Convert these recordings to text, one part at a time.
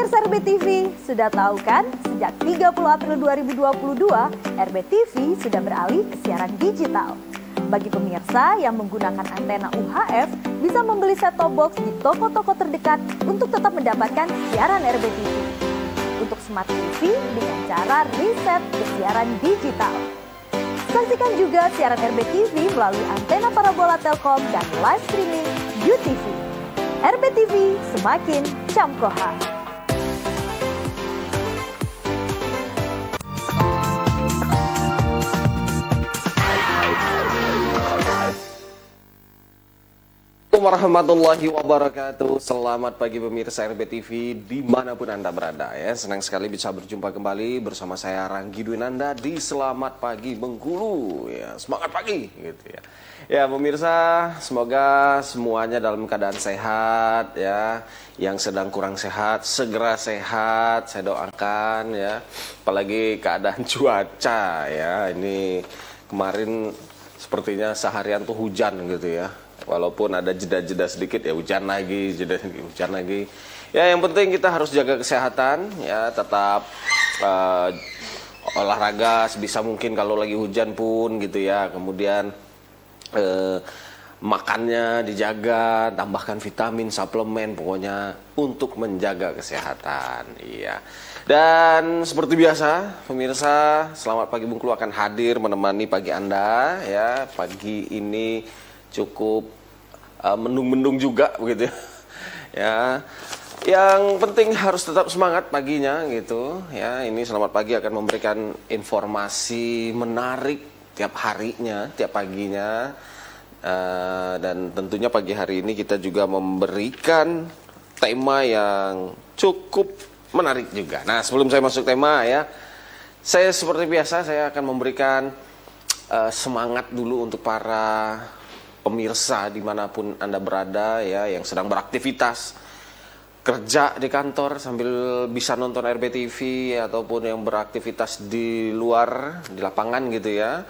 Pemirsa RBTV, sudah tahu kan? Sejak 30 April 2022, RBTV sudah beralih ke siaran digital. Bagi pemirsa yang menggunakan antena UHF, bisa membeli set-top box di toko-toko terdekat untuk tetap mendapatkan siaran RBTV. Untuk Smart TV dengan cara reset ke siaran digital. Saksikan juga siaran RBTV melalui antena parabola Telkom dan live streaming UTV. RBTV semakin camkoha. Warahmatullahi wabarakatuh. Selamat pagi pemirsa RBTV dimanapun Anda berada ya. Senang sekali bisa berjumpa kembali bersama saya Ranggi Dwinanda di Selamat Pagi Bengkulu ya. Semangat pagi gitu ya. Ya pemirsa, semoga semuanya dalam keadaan sehat ya. Yang sedang kurang sehat segera sehat, saya doakan ya. Apalagi keadaan cuaca ya. Ini kemarin sepertinya seharian tuh hujan gitu ya. Walaupun ada jeda-jeda sedikit ya hujan lagi, jeda hujan lagi. Ya yang penting kita harus jaga kesehatan ya, tetap olahraga sebisa mungkin kalau lagi hujan pun gitu ya. Kemudian makannya dijaga, tambahkan vitamin, suplemen pokoknya untuk menjaga kesehatan. Iya. Dan seperti biasa, pemirsa, Selamat Pagi Bengkulu akan hadir menemani pagi Anda ya. Pagi ini cukup mendung-mendung juga begitu ya. Ya. Yang penting harus tetap semangat paginya gitu ya. Ini Selamat Pagi akan memberikan informasi menarik tiap harinya, tiap paginya. Dan tentunya pagi hari ini kita juga memberikan tema yang cukup menarik juga. Nah, sebelum saya masuk tema ya, saya seperti biasa saya akan memberikan semangat dulu untuk para pemirsa dimanapun Anda berada ya, yang sedang beraktivitas kerja di kantor sambil bisa nonton RBTV ataupun yang beraktivitas di luar di lapangan gitu ya,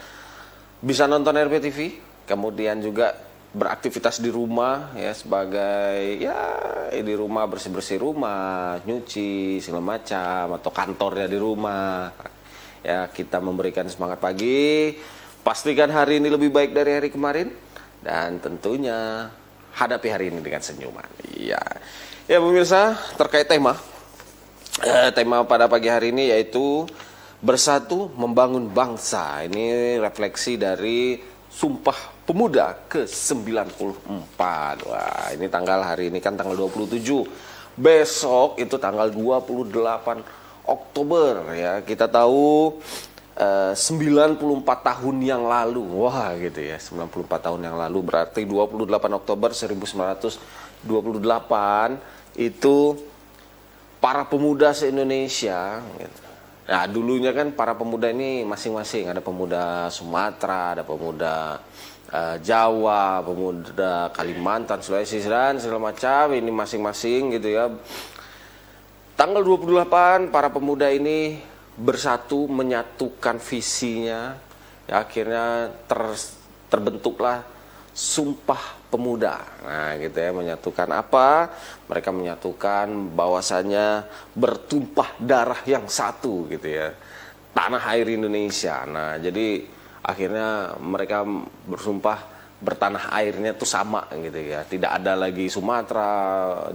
bisa nonton RBTV. Kemudian juga beraktivitas di rumah ya, sebagai ya di rumah bersih-bersih rumah, nyuci segala macam, atau kantornya di rumah ya. Kita memberikan semangat pagi, pastikan hari ini lebih baik dari hari kemarin. Dan tentunya hadapi hari ini dengan senyuman. Iya. Ya pemirsa, terkait tema pada pagi hari ini yaitu Bersatu Membangun Bangsa. Ini refleksi dari Sumpah Pemuda ke-94. Wah, ini tanggal hari ini kan tanggal 27. Besok itu tanggal 28 Oktober ya. Kita tahu 94 tahun yang lalu, wah gitu ya, 94 tahun yang lalu berarti 28 Oktober 1928 itu para pemuda se-Indonesia gitu. Nah dulunya kan para pemuda ini masing-masing, ada pemuda Sumatera, ada pemuda Jawa, pemuda Kalimantan, Sulawesi dan segala macam, ini masing-masing gitu ya. Tanggal 28 para pemuda ini bersatu menyatukan visinya ya, akhirnya terbentuklah Sumpah Pemuda. Nah gitu ya, menyatukan apa? Mereka menyatukan bahwasanya bertumpah darah yang satu gitu ya, tanah air Indonesia. Nah jadi akhirnya mereka bersumpah bertanah airnya tuh sama gitu ya, tidak ada lagi Sumatera,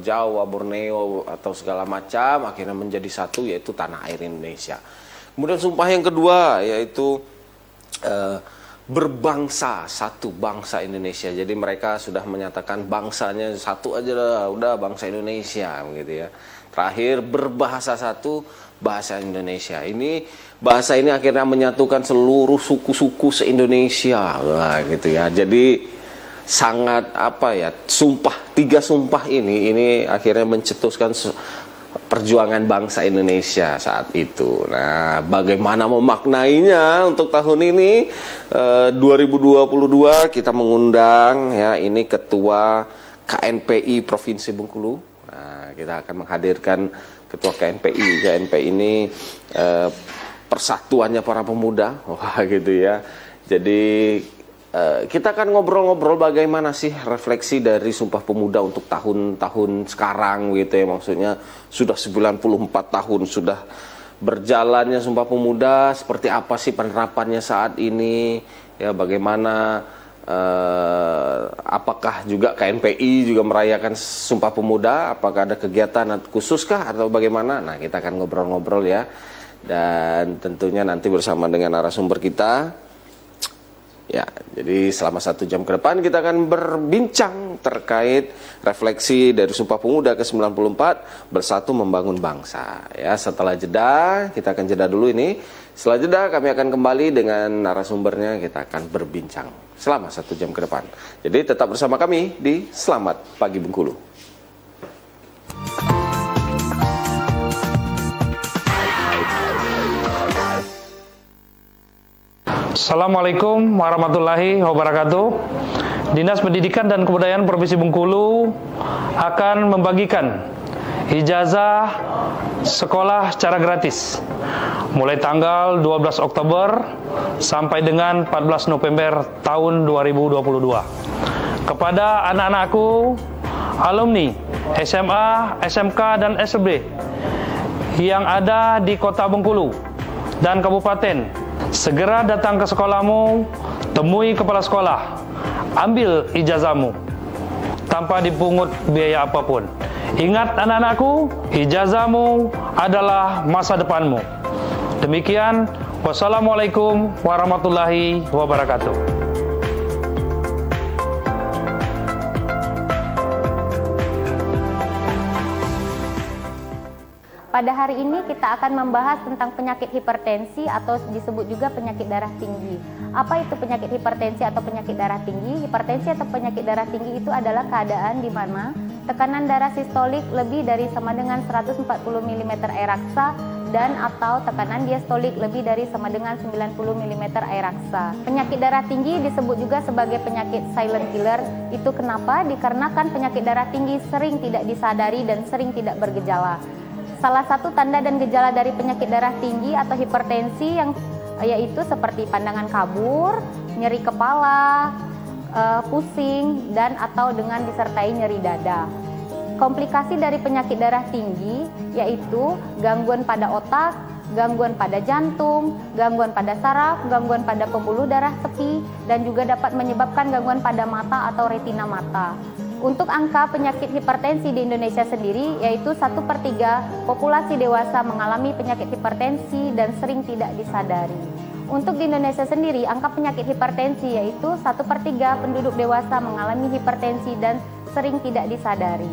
Jawa, Borneo atau segala macam, akhirnya menjadi satu yaitu tanah air Indonesia. Kemudian sumpah yang kedua yaitu berbangsa, satu bangsa Indonesia. Jadi mereka sudah menyatakan bangsanya satu aja lah, udah bangsa Indonesia gitu ya. Terakhir berbahasa satu, bahasa Indonesia. Ini bahasa ini akhirnya menyatukan seluruh suku-suku se-Indonesia. Wah, gitu ya. Jadi sangat apa ya? Tiga sumpah ini akhirnya mencetuskan perjuangan bangsa Indonesia saat itu. Nah, bagaimana memaknainya untuk tahun ini 2022 kita mengundang ya ini Ketua KNPI Provinsi Bengkulu. Nah, kita akan menghadirkan Ketua KNPI. KNPI ini persatuannya para pemuda. Wah, gitu ya. Jadi kita akan ngobrol-ngobrol bagaimana sih refleksi dari Sumpah Pemuda untuk tahun-tahun sekarang gitu ya. Maksudnya sudah 94 tahun sudah berjalannya Sumpah Pemuda, seperti apa sih penerapannya saat ini ya, bagaimana apakah juga KNPI juga merayakan Sumpah Pemuda, apakah ada kegiatan khususkah atau bagaimana. Nah, kita akan ngobrol-ngobrol ya, dan tentunya nanti bersama dengan narasumber kita ya. Jadi selama 1 jam ke depan kita akan berbincang terkait refleksi dari Sumpah Pemuda ke-94, Bersatu Membangun Bangsa ya. Setelah jeda, kita akan jeda dulu ini. Setelah jeda kami akan kembali dengan narasumbernya, kita akan berbincang selama 1 jam ke depan. Jadi tetap bersama kami di Selamat Pagi Bengkulu. Assalamualaikum warahmatullahi wabarakatuh. Dinas Pendidikan dan Kebudayaan Provinsi Bengkulu akan membagikan ijazah sekolah secara gratis mulai tanggal 12 Oktober sampai dengan 14 November tahun 2022 kepada anak-anakku, alumni SMA, SMK, dan SLB yang ada di Kota Bengkulu dan Kabupaten. Segera datang ke sekolahmu, temui kepala sekolah, ambil ijazahmu tanpa dipungut biaya apapun. Ingat anak-anakku, ijazahmu adalah masa depanmu. Demikian, wassalamualaikum warahmatullahi wabarakatuh. Pada hari ini kita akan membahas tentang penyakit hipertensi atau disebut juga penyakit darah tinggi. Apa itu penyakit hipertensi atau penyakit darah tinggi? Hipertensi atau penyakit darah tinggi itu adalah keadaan di mana tekanan darah sistolik lebih dari sama dengan 140 mm air raksa dan atau tekanan diastolik lebih dari sama dengan 90 mm air raksa. Penyakit darah tinggi disebut juga sebagai penyakit silent killer. Itu kenapa? Dikarenakan penyakit darah tinggi sering tidak disadari dan sering tidak bergejala. Salah satu tanda dan gejala dari penyakit darah tinggi atau hipertensi yaitu seperti pandangan kabur, nyeri kepala, pusing, dan atau dengan disertai nyeri dada. Komplikasi dari penyakit darah tinggi yaitu gangguan pada otak, gangguan pada jantung, gangguan pada saraf, gangguan pada pembuluh darah tepi, dan juga dapat menyebabkan gangguan pada mata atau retina mata. Untuk angka penyakit hipertensi di Indonesia sendiri, yaitu 1/3 populasi dewasa mengalami penyakit hipertensi dan sering tidak disadari. Untuk di Indonesia sendiri, angka penyakit hipertensi yaitu 1/3 penduduk dewasa mengalami hipertensi dan sering tidak disadari.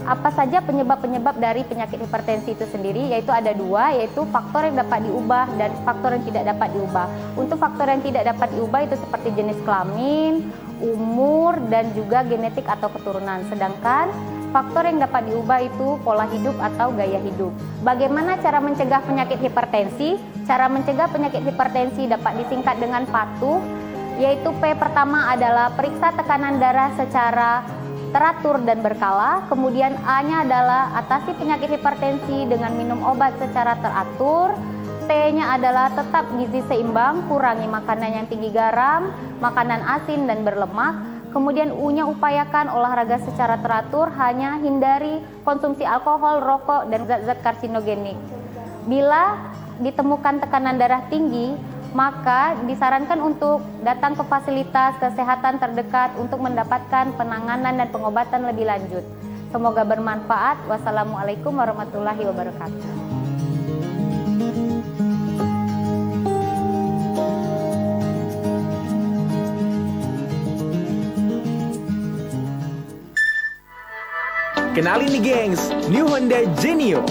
Apa saja penyebab-penyebab dari penyakit hipertensi itu sendiri? Yaitu ada 2, yaitu faktor yang dapat diubah dan faktor yang tidak dapat diubah. Untuk faktor yang tidak dapat diubah itu seperti jenis kelamin, umur, dan juga genetik atau keturunan. Sedangkan faktor yang dapat diubah itu pola hidup atau gaya hidup. Bagaimana cara mencegah penyakit hipertensi? Cara mencegah penyakit hipertensi dapat disingkat dengan patuh, yaitu P pertama adalah periksa tekanan darah secara teratur dan berkala. Kemudian A-nya adalah atasi penyakit hipertensi dengan minum obat secara teratur. T-nya adalah tetap gizi seimbang, kurangi makanan yang tinggi garam, makanan asin dan berlemak. Kemudian U-nya upayakan olahraga secara teratur, hanya hindari konsumsi alkohol, rokok, dan zat-zat karsinogenik. Bila ditemukan tekanan darah tinggi, maka disarankan untuk datang ke fasilitas kesehatan terdekat untuk mendapatkan penanganan dan pengobatan lebih lanjut. Semoga bermanfaat. Wassalamualaikum warahmatullahi wabarakatuh. Kenalin nih gengs, New Honda Genio.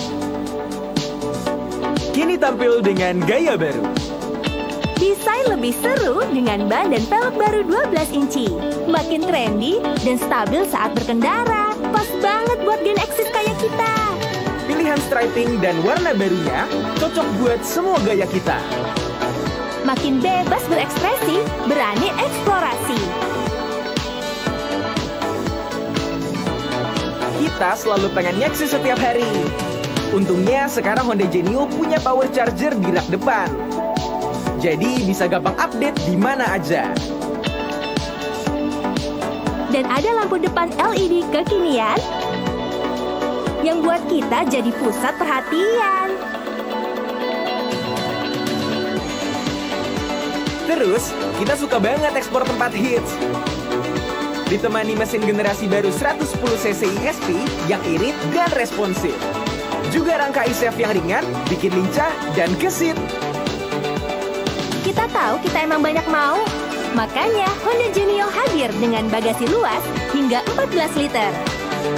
Kini tampil dengan gaya baru. Desain lebih seru dengan ban dan pelek baru 12 inci. Makin trendy dan stabil saat berkendara. Pas banget buat Gen Xis kayak kita. Pilihan striping dan warna barunya cocok buat semua gaya kita. Makin bebas berekspresi, berani eksplorasi. Kita selalu pengen nyeksi setiap hari. Untungnya sekarang Honda Genio punya power charger di rak depan. Jadi bisa gampang update di mana aja. Dan ada lampu depan LED kekinian yang buat kita jadi pusat perhatian. Terus, kita suka banget ekspor tempat hits. Ditemani mesin generasi baru 110cc ESP yang irit dan responsif. Juga rangka e-Save yang ringan, bikin lincah dan gesit. Kita tahu kita emang banyak mau. Makanya Honda Genio hadir dengan bagasi luas hingga 14 liter.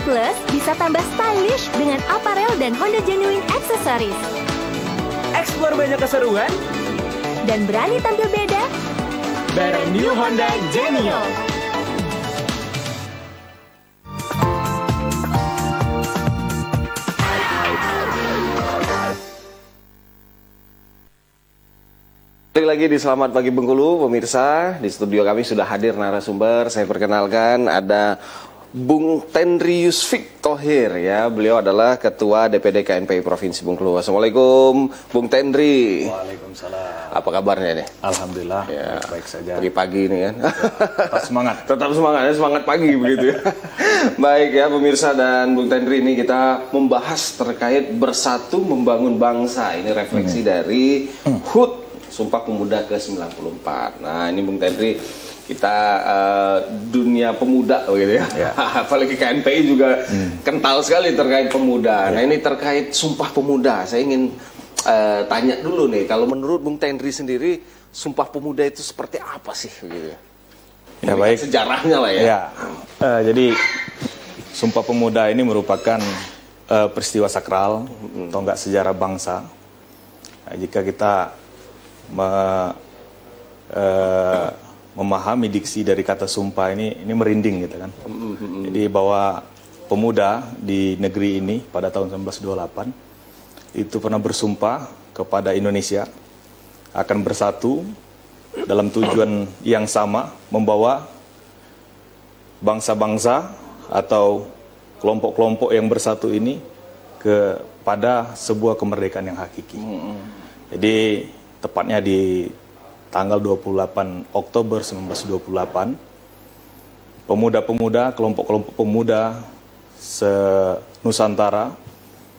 Plus, bisa tambah stylish dengan aparel dan Honda Genuine Accessories. Eksplor banyak keseruan Dan berani tampil beda bareng New Honda Genio. Balik lagi di Selamat Pagi Bengkulu, pemirsa. Di studio kami sudah hadir narasumber. Saya perkenalkan ada Bung Tendri Yusfik Thohir, ya. Beliau adalah Ketua DPD KNPI Provinsi Bengkulu. Assalamualaikum, Bung Tendri. Waalaikumsalam. Apa kabarnya nih? Alhamdulillah, Ya, baik saja. Pagi-pagi ini kan. Tetap semangat. Tetap semangat, ya, semangat pagi begitu ya. Baik ya pemirsa dan Bung Tendri, ini kita membahas terkait bersatu membangun bangsa. Ini refleksi dari HUT Sumpah Pemuda ke-94. Nah ini Bung Tendri, kita dunia pemuda begitu ya. Ya. Apalagi KNPI juga kental sekali terkait pemuda. Nah ini terkait Sumpah Pemuda, saya ingin tanya dulu nih, kalau menurut Bung Tendri sendiri Sumpah Pemuda itu seperti apa sih begitu ya? Ya baik. Sejarahnya lah ya. Ya, jadi Sumpah Pemuda ini merupakan peristiwa sakral, tonggak sejarah bangsa. Nah, jika kita memahami diksi dari kata sumpah ini merinding gitu kan. Jadi bahwa pemuda di negeri ini pada tahun 1928 itu pernah bersumpah kepada Indonesia akan bersatu dalam tujuan yang sama, membawa bangsa-bangsa atau kelompok-kelompok yang bersatu ini kepada sebuah kemerdekaan yang hakiki. Jadi tepatnya di tanggal 28 Oktober 1928, pemuda-pemuda, kelompok-kelompok pemuda se-Nusantara,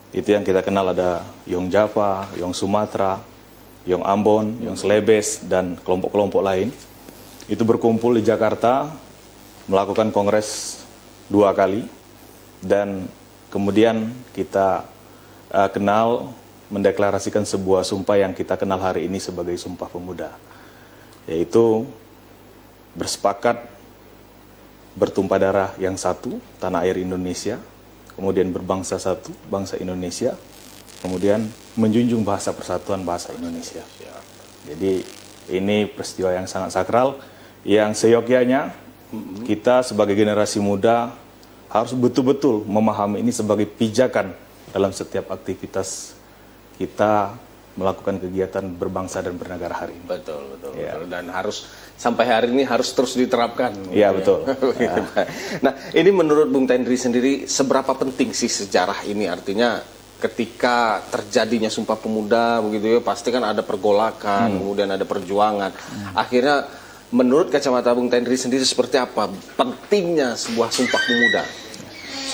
itu yang kita kenal ada Yong Java, Yong Sumatera, Yong Ambon, Yong Celebes, dan kelompok-kelompok lain, itu berkumpul di Jakarta, melakukan kongres 2 kali, dan kemudian kita kenal, mendeklarasikan sebuah sumpah yang kita kenal hari ini sebagai Sumpah Pemuda, yaitu bersepakat bertumpah darah yang satu, tanah air Indonesia, kemudian berbangsa satu, bangsa Indonesia, kemudian menjunjung bahasa persatuan bahasa Indonesia. Jadi ini peristiwa yang sangat sakral, yang seyogyanya kita sebagai generasi muda harus betul-betul memahami ini sebagai pijakan dalam setiap aktivitas kita melakukan kegiatan berbangsa dan bernegara hari ini. Betul, Ya. betul. Dan harus sampai hari ini harus terus diterapkan. Iya, betul. Ya. Nah, ini menurut Bung Tendri sendiri seberapa penting sih sejarah ini? Artinya ketika terjadinya Sumpah Pemuda begitu ya, pasti kan ada pergolakan, kemudian ada perjuangan. Akhirnya menurut kacamata Bung Tendri sendiri seperti apa pentingnya sebuah Sumpah Pemuda?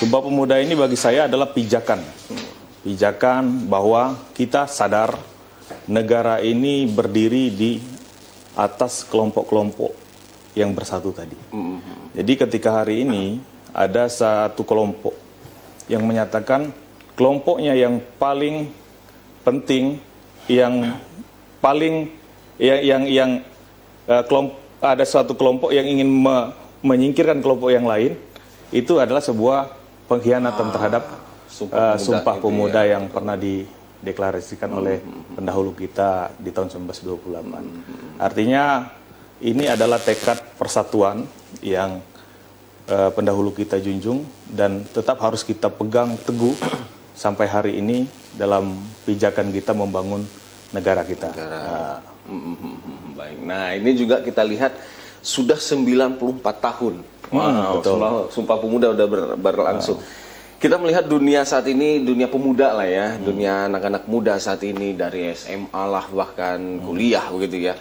Sumpah Pemuda ini bagi saya adalah pijakan. Pijakan bahwa kita sadar negara ini berdiri di atas kelompok-kelompok yang bersatu tadi. Jadi ketika hari ini ada satu kelompok yang menyatakan kelompoknya yang paling penting, ada suatu kelompok yang ingin menyingkirkan kelompok yang lain, itu adalah sebuah pengkhianatan terhadap Sumpah Pemuda yang pernah dideklarasikan oleh pendahulu kita di tahun 1928. Artinya ini adalah tekad persatuan yang pendahulu kita junjung dan tetap harus kita pegang teguh sampai hari ini dalam pijakan kita membangun negara kita. Baik. Nah, ini juga kita lihat sudah 94 tahun. Wow, betul. Sumpah Pemuda udah berlangsung. Kita melihat dunia saat ini, dunia pemuda lah ya, dunia anak-anak muda saat ini dari SMA lah bahkan kuliah begitu ya.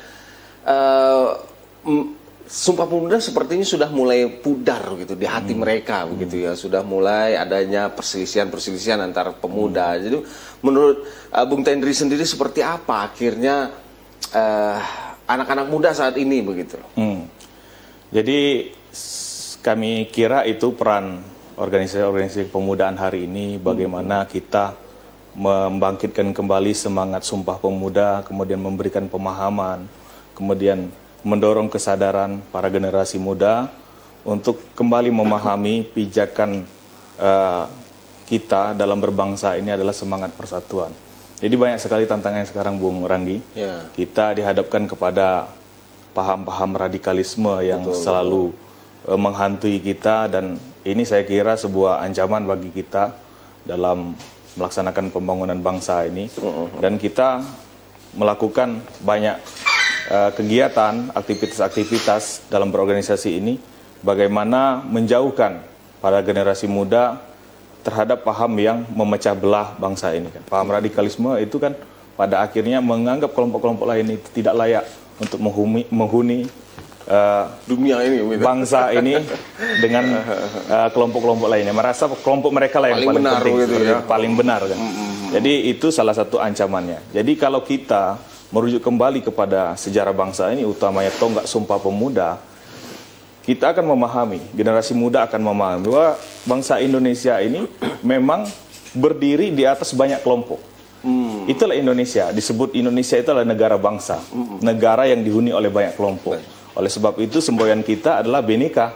Sumpah Pemuda sepertinya sudah mulai pudar gitu di hati mereka begitu ya, sudah mulai adanya perselisihan antar pemuda. Jadi menurut Bung Tendri sendiri seperti apa akhirnya anak-anak muda saat ini begitu? Jadi kami kira itu peran organisasi-organisasi kepemudaan hari ini, bagaimana kita membangkitkan kembali semangat Sumpah Pemuda, kemudian memberikan pemahaman, kemudian mendorong kesadaran para generasi muda untuk kembali memahami pijakan kita dalam berbangsa ini adalah semangat persatuan. Jadi banyak sekali tantangan sekarang, Bung Ranggi. Kita dihadapkan kepada paham-paham radikalisme yang selalu menghantui kita, dan ini saya kira sebuah ancaman bagi kita dalam melaksanakan pembangunan bangsa ini. Dan kita melakukan banyak kegiatan, aktivitas-aktivitas dalam berorganisasi ini, bagaimana menjauhkan para generasi muda terhadap paham yang memecah belah bangsa ini. Paham radikalisme itu kan pada akhirnya menganggap kelompok-kelompok lain itu tidak layak untuk menghuni Dunia ini bangsa ini dengan kelompok-kelompok lainnya, merasa kelompok mereka lah yang paling benar penting, gitu ya. paling benar kan. Jadi itu salah satu ancamannya. Jadi kalau kita merujuk kembali kepada sejarah bangsa ini, utamanya tonggak Sumpah Pemuda, kita akan memahami, generasi muda akan memahami bahwa bangsa Indonesia ini memang berdiri di atas banyak kelompok. Itulah Indonesia, disebut Indonesia itu adalah negara bangsa, negara yang dihuni oleh banyak kelompok. Oleh sebab itu semboyan kita adalah Bhinneka,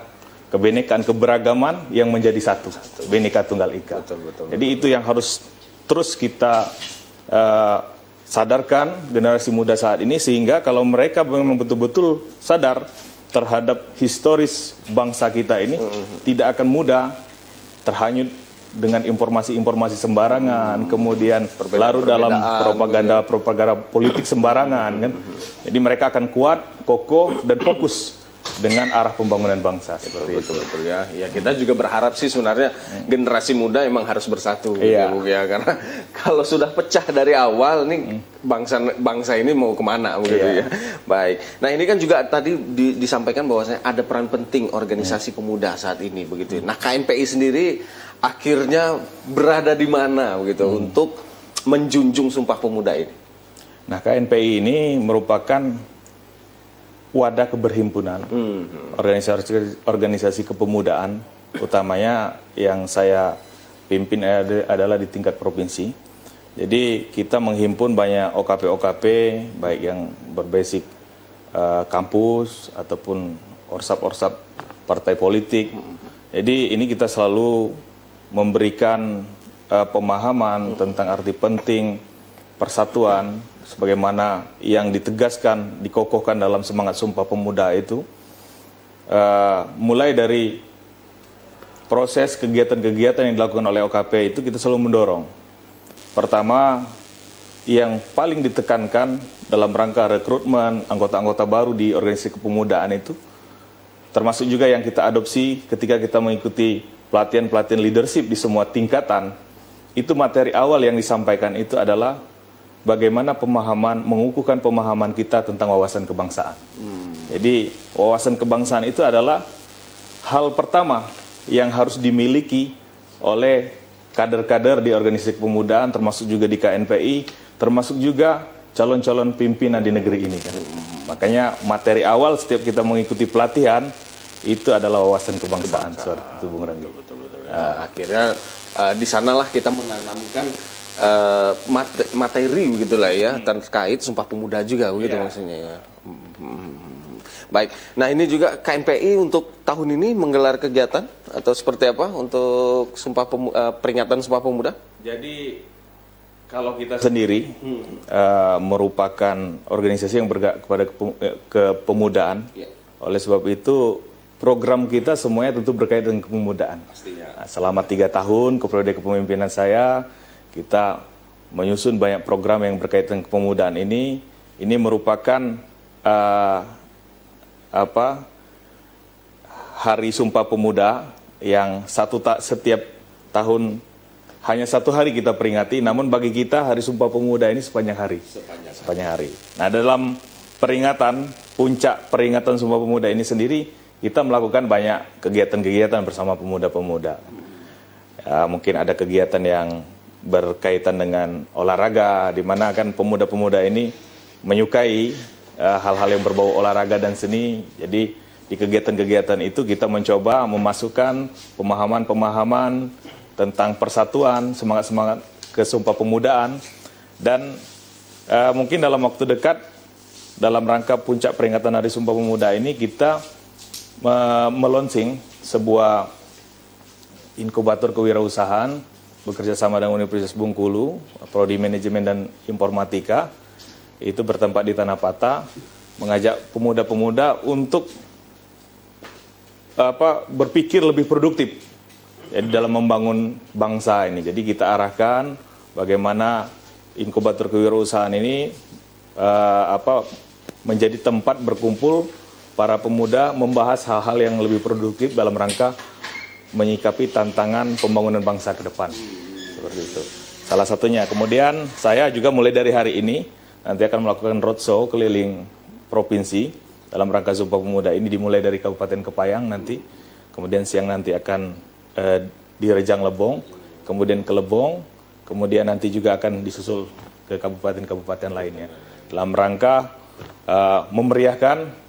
kebinekaan, keberagaman yang menjadi satu, Bhinneka Tunggal Ika. Jadi itu yang harus terus kita sadarkan generasi muda saat ini, sehingga kalau mereka memang betul-betul sadar terhadap historis bangsa kita ini, tidak akan mudah terhanyut dengan informasi-informasi sembarangan, kemudian larut dalam propaganda politik sembarangan kan. Jadi mereka akan kuat, kokoh dan fokus dengan arah pembangunan bangsa seperti itu. Betul ya. Ya kita juga berharap sih sebenarnya generasi muda emang harus bersatu ya, karena kalau sudah pecah dari awal nih bangsa ini mau kemana begitu ya. Baik. Nah, ini kan juga tadi disampaikan bahwasanya ada peran penting organisasi pemuda saat ini begitu. Nah, KNPI sendiri akhirnya berada di mana begitu untuk menjunjung Sumpah Pemuda ini? Nah, KNPI ini merupakan wadah keberhimpunan organisasi kepemudaan, utamanya yang saya pimpin adalah di tingkat provinsi. Jadi kita menghimpun banyak OKP-OKP, baik yang berbasic kampus ataupun orsap-orsap partai politik. Jadi ini kita selalu memberikan pemahaman tentang arti penting persatuan, sebagaimana yang ditegaskan, dikokohkan dalam semangat Sumpah Pemuda itu, mulai dari proses kegiatan-kegiatan yang dilakukan oleh OKP itu kita selalu mendorong. Pertama, yang paling ditekankan dalam rangka rekrutmen anggota-anggota baru di organisasi kepemudaan itu, termasuk juga yang kita adopsi ketika kita mengikuti pelatihan-pelatihan leadership di semua tingkatan, itu materi awal yang disampaikan itu adalah bagaimana mengukuhkan pemahaman kita tentang wawasan kebangsaan. Jadi wawasan kebangsaan itu adalah hal pertama yang harus dimiliki oleh kader-kader di organisasi kepemudaan, termasuk juga di KNPI, termasuk juga calon-calon pimpinan di negeri ini kan. Makanya materi awal setiap kita mengikuti pelatihan itu adalah wawasan kebangsaan. Itu Bung Ranggi. Akhirnya di sanalah kita menanamkan materi begitulah ya terkait Sumpah Pemuda juga begitu maksudnya ya. Baik. Nah, ini juga KNPI untuk tahun ini menggelar kegiatan atau seperti apa untuk peringatan Sumpah Pemuda? Jadi kalau kita sendiri merupakan organisasi yang bergerak kepada kepemudaan. Oleh sebab itu program kita semuanya tentu berkaitan dengan kepemudaan. Nah, selama 3 tahun periode kepemimpinan saya, kita menyusun banyak program yang berkaitan dengan kepemudaan ini. Ini merupakan Hari Sumpah Pemuda yang setiap tahun hanya 1 hari kita peringati. Namun bagi kita Hari Sumpah Pemuda ini sepanjang hari. Nah, dalam puncak peringatan Sumpah Pemuda ini sendiri, kita melakukan banyak kegiatan-kegiatan bersama pemuda-pemuda. Ya, mungkin ada kegiatan yang berkaitan dengan olahraga, di mana kan pemuda-pemuda ini menyukai hal-hal yang berbau olahraga dan seni. Jadi di kegiatan-kegiatan itu kita mencoba memasukkan pemahaman-pemahaman tentang persatuan, semangat-semangat kesumpah pemudaan, dan mungkin dalam waktu dekat, dalam rangka puncak peringatan Hari Sumpah Pemuda ini, kita melonsing sebuah inkubator kewirausahaan bekerja sama dengan Universitas Bengkulu, Prodi Manajemen dan Informatika, itu bertempat di Tanah Pata, mengajak pemuda-pemuda untuk berpikir lebih produktif, jadi dalam membangun bangsa ini. Jadi kita arahkan bagaimana inkubator kewirausahaan ini menjadi tempat berkumpul para pemuda membahas hal-hal yang lebih produktif dalam rangka menyikapi tantangan pembangunan bangsa ke depan. Seperti itu. Salah satunya. Kemudian saya juga mulai dari hari ini nanti akan melakukan roadshow keliling provinsi dalam rangka Sumpah Pemuda ini, dimulai dari Kabupaten Kepayang nanti. Kemudian siang nanti akan di Rejang Lebong, kemudian ke Lebong, kemudian nanti juga akan disusul ke kabupaten-kabupaten lainnya. Dalam rangka memeriahkan,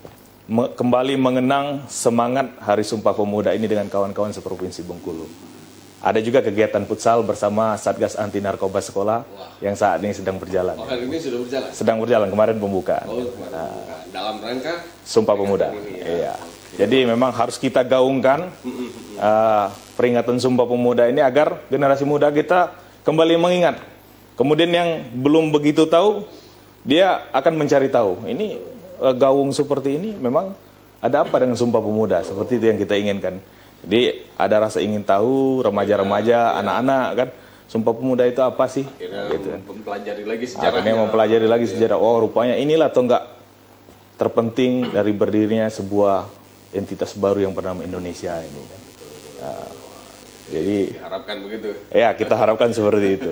kembali mengenang semangat Hari Sumpah Pemuda ini dengan kawan-kawan seprovinsi Bengkulu. Ada juga kegiatan futsal bersama Satgas Anti Narkoba Sekolah yang saat ini sedang berjalan. Oh, hari ini sudah berjalan? Sedang berjalan, kemarin pembukaan. Oh, dalam rangka Sumpah Pemuda. Iya. Jadi memang harus kita gaungkan peringatan Sumpah Pemuda ini agar generasi muda kita kembali mengingat. Kemudian yang belum begitu tahu, dia akan mencari tahu. Ini gaung seperti ini memang ada apa dengan Sumpah Pemuda, seperti itu yang kita inginkan. Jadi ada rasa ingin tahu remaja-remaja, anak-anak kan, Sumpah Pemuda itu apa sih? Akhirnya gitu. mempelajari lagi sejarahnya. Akhirnya mempelajari lagi sejarah. Oh, rupanya inilah atau enggak terpenting dari berdirinya sebuah entitas baru yang bernama Indonesia ini. Jadi Diharapkan begitu. ya kita harapkan seperti itu.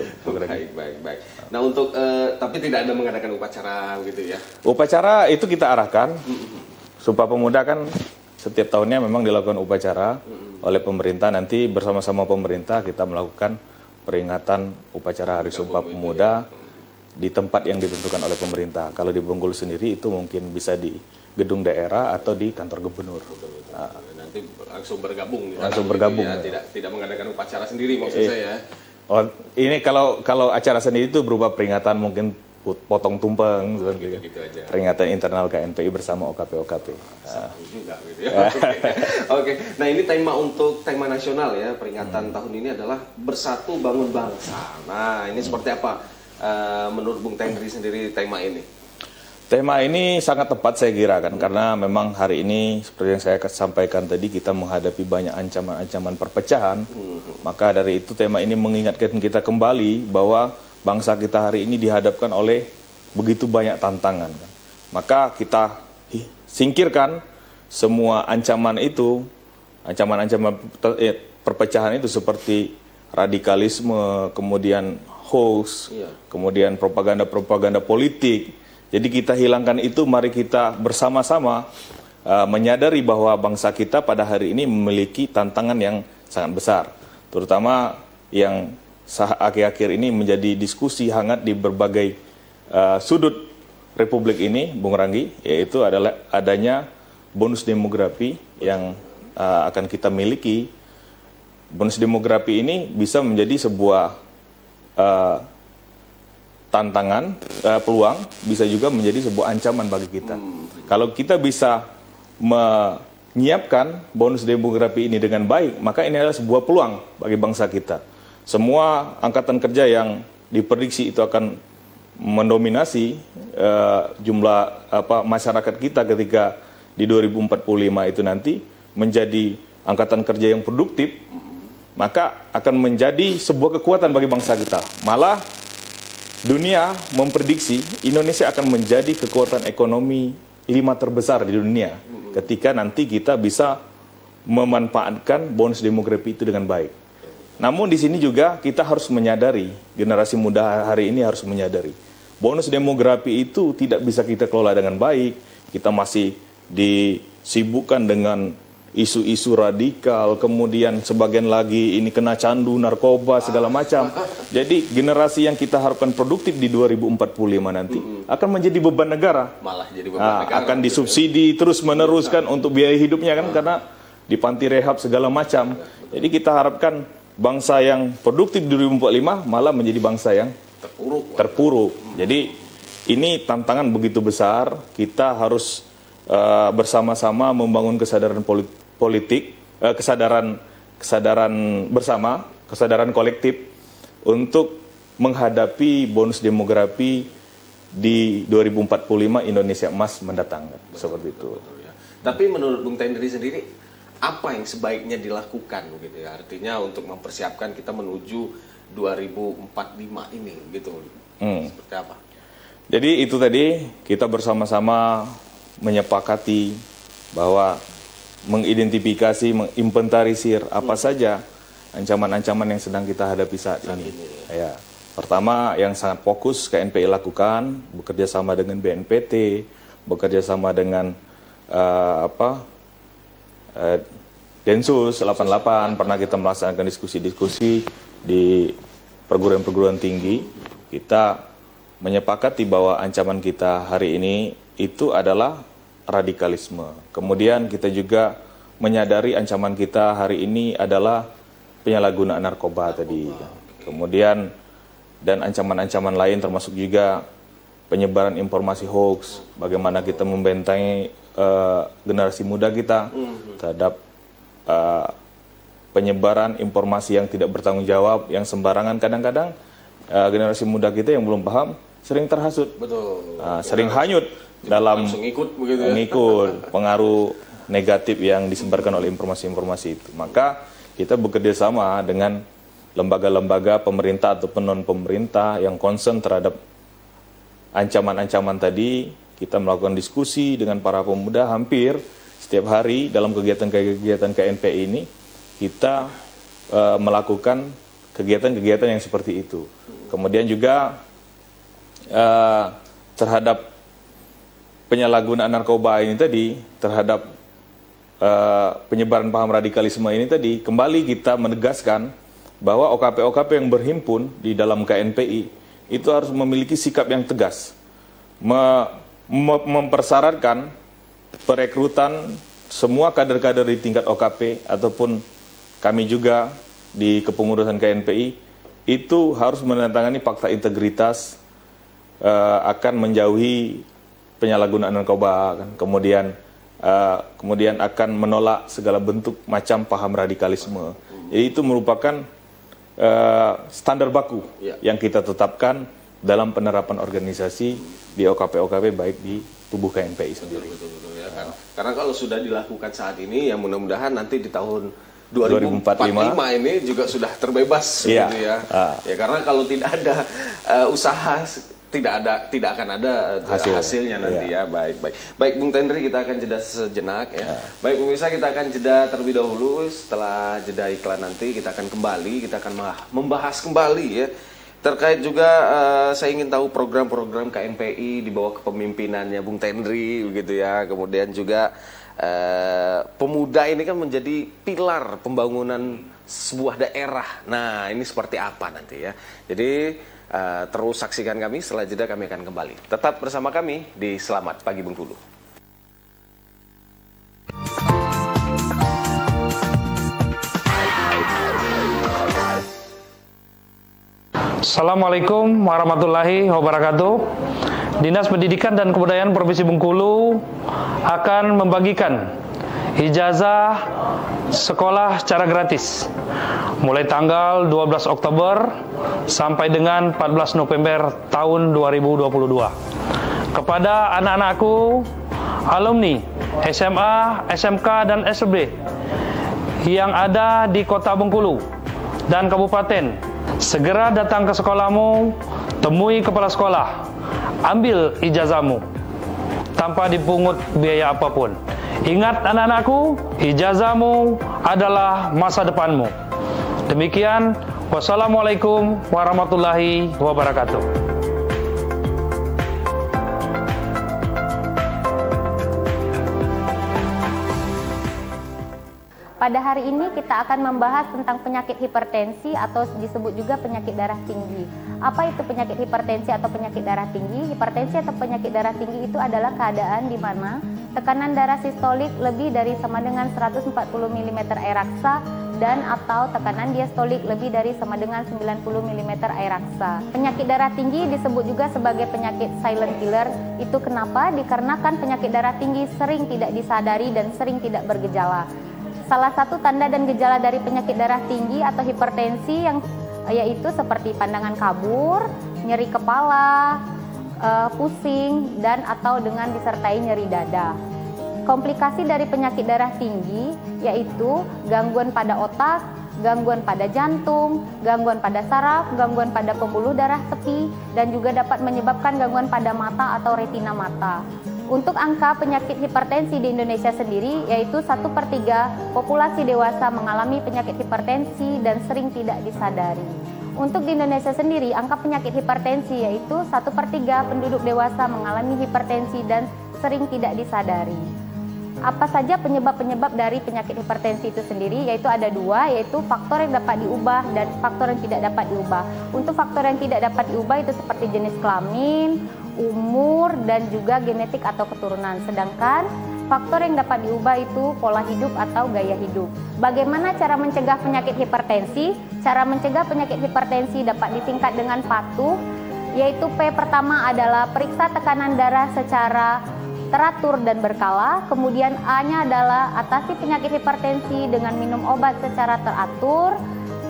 Baik. Nah untuk tapi tidak ada mengadakan upacara gitu ya? Upacara itu kita arahkan. Sumpah Pemuda kan setiap tahunnya memang dilakukan upacara oleh pemerintah. Nanti bersama-sama pemerintah kita melakukan peringatan upacara Hari Sumpah Pemuda di tempat yang ditentukan oleh pemerintah. Kalau di Bengkulu sendiri itu mungkin bisa di gedung daerah atau di kantor gubernur. Nanti langsung bergabung. Langsung bergabung. Ya. Tidak mengadakan upacara sendiri maksud saya. Oh, ini kalau acara sendiri itu berupa peringatan mungkin potong tumpeng, gitu aja. Peringatan internal KNPI bersama OKP-OKP. Juga gitu ya. Oke. Nah ini tema nasional ya, peringatan tahun ini adalah Bersatu Bangun Bangsa. Nah ini seperti apa menurut Bung Tengri sendiri tema ini? Tema ini sangat tepat saya kira kan, karena memang hari ini seperti yang saya sampaikan tadi, kita menghadapi banyak ancaman-ancaman perpecahan. Maka dari itu tema ini mengingatkan kita kembali bahwa bangsa kita hari ini dihadapkan oleh begitu banyak tantangan. Maka kita singkirkan semua ancaman itu, ancaman-ancaman perpecahan itu seperti radikalisme, kemudian hoax, kemudian propaganda-propaganda politik. Jadi kita hilangkan itu, mari kita bersama-sama menyadari bahwa bangsa kita pada hari ini memiliki tantangan yang sangat besar. Terutama yang akhir-akhir ini menjadi diskusi hangat di berbagai sudut Republik ini, Bung Ranggi, yaitu adalah adanya bonus demografi yang akan kita miliki. Bonus demografi ini bisa menjadi sebuah tantangan, peluang, bisa juga menjadi sebuah ancaman bagi kita. Kalau kita bisa menyiapkan bonus demografi ini dengan baik, maka ini adalah sebuah peluang bagi bangsa kita. Semua angkatan kerja yang diprediksi itu akan mendominasi jumlah masyarakat kita ketika di 2045 itu nanti menjadi angkatan kerja yang produktif, maka akan menjadi sebuah kekuatan bagi bangsa kita. Malah dunia memprediksi Indonesia akan menjadi kekuatan ekonomi 5 terbesar di dunia ketika nanti kita bisa memanfaatkan bonus demografi itu dengan baik. Namun di sini juga kita harus menyadari, generasi muda hari ini harus menyadari bonus demografi itu tidak bisa kita kelola dengan baik. Kita masih disibukkan dengan isu-isu radikal, kemudian sebagian lagi ini kena candu, narkoba, segala macam. Jadi generasi yang kita harapkan produktif di 2045 nanti akan menjadi beban negara. Malah jadi beban negara. Akan disubsidi terus-meneruskan untuk biaya hidupnya kan, karena di panti rehab segala macam. Jadi kita harapkan bangsa yang produktif di 2045 malah menjadi bangsa yang terpuruk. Jadi ini tantangan begitu besar, kita harus bersama-sama membangun kesadaran politik, kesadaran bersama, kesadaran kolektif untuk menghadapi bonus demografi di 2045 Indonesia Emas mendatang. Seperti itu. Ya. Tapi menurut Bung Tendri sendiri, apa yang sebaiknya dilakukan gitu ya? Artinya untuk mempersiapkan kita menuju 2045 ini gitu. Seperti apa? Jadi itu tadi kita bersama-sama menyepakati bahwa mengidentifikasi, menginventarisir apa saja ancaman-ancaman yang sedang kita hadapi saat ini. Ya. Pertama, yang sangat fokus KNPI lakukan, bekerja sama dengan BNPT, bekerja sama dengan Densus 88, pernah kita melaksanakan diskusi-diskusi di perguruan-perguruan tinggi. Kita menyepakati bahwa ancaman kita hari ini itu adalah radikalisme. Kemudian kita juga menyadari ancaman kita hari ini adalah penyalahgunaan narkoba tadi. Kemudian dan ancaman-ancaman lain termasuk juga penyebaran informasi hoax, bagaimana kita membentengi generasi muda kita terhadap penyebaran informasi yang tidak bertanggung jawab, yang sembarangan. Kadang-kadang generasi muda kita yang belum paham sering terhasut, sering hanyut dalam mengikut pengaruh negatif yang disebarkan oleh informasi-informasi itu. Maka kita bekerja sama dengan lembaga-lembaga pemerintah ataupun non-pemerintah yang concern terhadap ancaman-ancaman tadi. Kita melakukan diskusi dengan para pemuda hampir setiap hari dalam kegiatan-kegiatan KNPI ini. Kita melakukan kegiatan-kegiatan yang seperti itu. Kemudian juga terhadap penyalahgunaan narkoba ini tadi, terhadap penyebaran paham radikalisme ini tadi, kembali kita menegaskan bahwa OKP-OKP yang berhimpun di dalam KNPI itu harus memiliki sikap yang tegas, mempersyaratkan perekrutan semua kader-kader di tingkat OKP ataupun kami juga di kepengurusan KNPI itu harus menandatangani fakta integritas, akan menjauhi penyalahgunaan narkoba, kan? Kemudian akan menolak segala bentuk macam paham radikalisme. Jadi itu merupakan standar baku yang kita tetapkan dalam penerapan organisasi di OKP-OKP baik di tubuh KNPI sendiri. Betul, ya kan? Karena kalau sudah dilakukan saat ini, ya mudah-mudahan nanti di tahun 2045 ini juga sudah terbebas, gitu ya. Ya karena kalau tidak ada usaha, tidak akan ada hasilnya nanti ya. Baik Bung Tendri, kita akan jeda sejenak ya. Baik pemirsa, kita akan jeda terlebih dahulu. Setelah jeda iklan nanti kita akan kembali, kita akan membahas kembali ya. Terkait juga saya ingin tahu program-program KNPI di bawah kepemimpinannya Bung Tendri begitu ya. Kemudian juga pemuda ini kan menjadi pilar pembangunan sebuah daerah. Nah, ini seperti apa nanti ya. Jadi terus saksikan kami, setelah jeda kami akan kembali. Tetap bersama kami di Selamat Pagi Bengkulu. Assalamualaikum warahmatullahi wabarakatuh. Dinas Pendidikan dan Kebudayaan Provinsi Bengkulu akan membagikan ijazah sekolah secara gratis mulai tanggal 12 Oktober sampai dengan 14 November tahun 2022 kepada anak-anakku alumni SMA, SMK dan SLB yang ada di Kota Bengkulu dan Kabupaten. Segera datang ke sekolahmu, temui kepala sekolah, ambil ijazahmu tanpa dipungut biaya apapun. Ingat anak-anakku, ijazahmu adalah masa depanmu. Demikian, wassalamualaikum warahmatullahi wabarakatuh. Pada hari ini kita akan membahas tentang penyakit hipertensi atau disebut juga penyakit darah tinggi. Apa itu penyakit hipertensi atau penyakit darah tinggi? Hipertensi atau penyakit darah tinggi itu adalah keadaan di mana tekanan darah sistolik lebih dari sama dengan 140 mm air raksa dan atau tekanan diastolik lebih dari sama dengan 90 mm air raksa. Penyakit darah tinggi disebut juga sebagai penyakit silent killer. Itu kenapa? Dikarenakan penyakit darah tinggi sering tidak disadari dan sering tidak bergejala. Salah satu tanda dan gejala dari penyakit darah tinggi atau hipertensi yaitu seperti pandangan kabur, nyeri kepala, pusing, dan atau dengan disertai nyeri dada. Komplikasi dari penyakit darah tinggi yaitu gangguan pada otak, gangguan pada jantung, gangguan pada saraf, gangguan pada pembuluh darah tepi, dan juga dapat menyebabkan gangguan pada mata atau retina mata. Untuk angka penyakit hipertensi di Indonesia sendiri, yaitu 1/3 populasi dewasa mengalami penyakit hipertensi dan sering tidak disadari. Untuk di Indonesia sendiri, angka penyakit hipertensi yaitu 1/3 penduduk dewasa mengalami hipertensi dan sering tidak disadari. Apa saja penyebab-penyebab dari penyakit hipertensi itu sendiri? Yaitu ada dua, yaitu faktor yang dapat diubah dan faktor yang tidak dapat diubah. Untuk faktor yang tidak dapat diubah itu seperti jenis kelamin, umur, dan juga genetik atau keturunan. Sedangkan faktor yang dapat diubah itu pola hidup atau gaya hidup. Bagaimana cara mencegah penyakit hipertensi? Cara mencegah penyakit hipertensi dapat disingkat dengan patuh, yaitu P pertama adalah periksa tekanan darah secara teratur dan berkala. Kemudian A-nya adalah atasi penyakit hipertensi dengan minum obat secara teratur.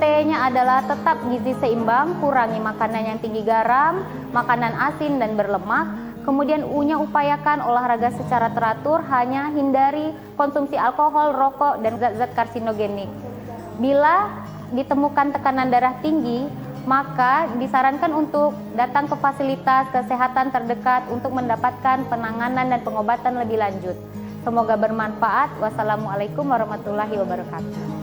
T-nya adalah tetap gizi seimbang, kurangi makanan yang tinggi garam, makanan asin dan berlemak. Kemudian U-nya upayakan olahraga secara teratur, hanya hindari konsumsi alkohol, rokok, dan zat-zat karsinogenik. Bila ditemukan tekanan darah tinggi, maka disarankan untuk datang ke fasilitas kesehatan terdekat untuk mendapatkan penanganan dan pengobatan lebih lanjut. Semoga bermanfaat. Wassalamualaikum warahmatullahi wabarakatuh.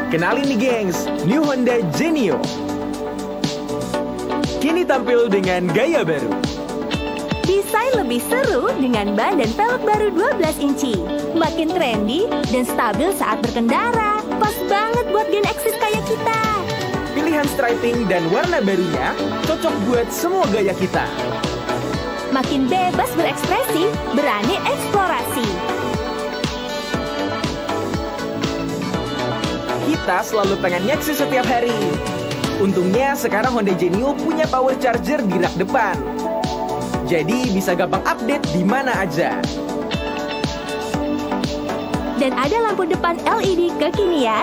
Kenalin nih gengs, New Honda Genio. Kini tampil dengan gaya baru. Desain lebih seru dengan ban dan velg baru 12 inci. Makin trendy dan stabil saat berkendara. Pas banget buat Gen Xis kayak kita. Pilihan striping dan warna barunya cocok buat semua gaya kita. Makin bebas berekspresi, berani eksplorasi. Kita selalu pengen nyeksi setiap hari. Untungnya sekarang Honda Genio punya power charger di rak depan. Jadi bisa gampang update di mana aja. Dan ada lampu depan LED kekinian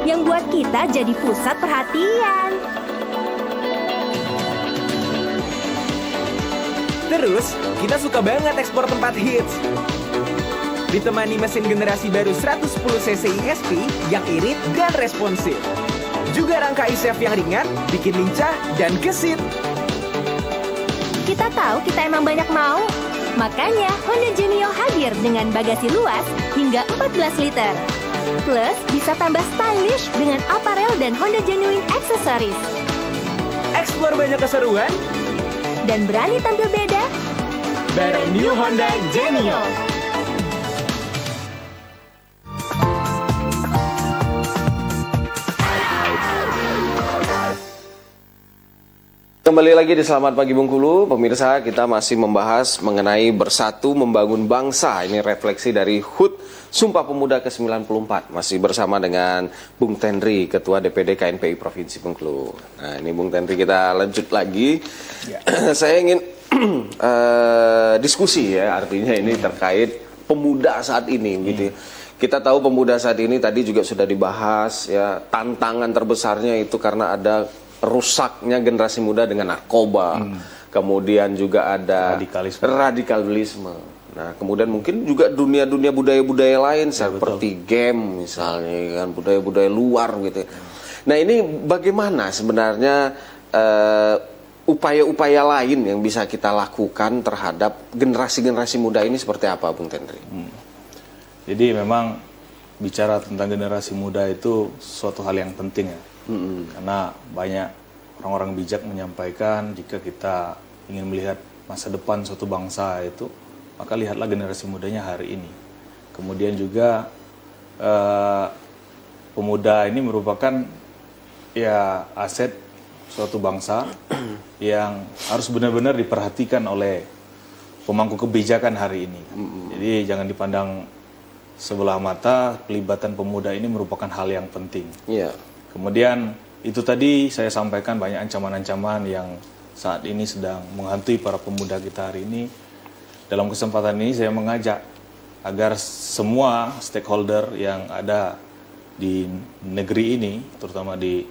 yang buat kita jadi pusat perhatian. Terus, kita suka banget ekspor tempat hits. Ditemani mesin generasi baru 110 cc ESP yang irit dan responsif. Juga rangka e-save yang ringan, bikin lincah dan gesit. Kita tahu kita emang banyak mau. Makanya Honda Genio hadir dengan bagasi luas hingga 14 liter. Plus bisa tambah stylish dengan aparel dan Honda Genuine Accessories. Eksplor banyak keseruan Dan berani tampil beda bareng New Honda Genio. Kembali lagi di Selamat Pagi Bengkulu, pemirsa, kita masih membahas mengenai bersatu membangun bangsa. Ini refleksi dari HUT Sumpah Pemuda ke-94. Masih bersama dengan Bung Tenri, Ketua DPD KNPI Provinsi Bengkulu. Nah, ini Bung Tenri, kita lanjut lagi. Ya. Saya ingin diskusi ya, artinya ini terkait pemuda saat ini, gitu. Kita tahu pemuda saat ini tadi juga sudah dibahas ya, tantangan terbesarnya itu karena ada rusaknya generasi muda dengan narkoba, kemudian juga ada radikalisme. Nah, kemudian mungkin juga dunia-dunia budaya-budaya lain seperti game misalnya, kan, budaya-budaya luar gitu. Nah, ini bagaimana sebenarnya upaya-upaya lain yang bisa kita lakukan terhadap generasi-generasi muda ini seperti apa, Bung Tenri? Jadi memang bicara tentang generasi muda itu suatu hal yang penting ya. Karena banyak orang-orang bijak menyampaikan jika kita ingin melihat masa depan suatu bangsa itu, maka lihatlah generasi mudanya hari ini. Kemudian juga pemuda ini merupakan ya aset suatu bangsa yang harus benar-benar diperhatikan oleh pemangku kebijakan hari ini. Jadi jangan dipandang sebelah mata, pelibatan pemuda ini merupakan hal yang penting. Iya. Kemudian itu tadi saya sampaikan banyak ancaman-ancaman yang saat ini sedang menghantui para pemuda kita hari ini. Dalam kesempatan ini saya mengajak agar semua stakeholder yang ada di negeri ini, terutama di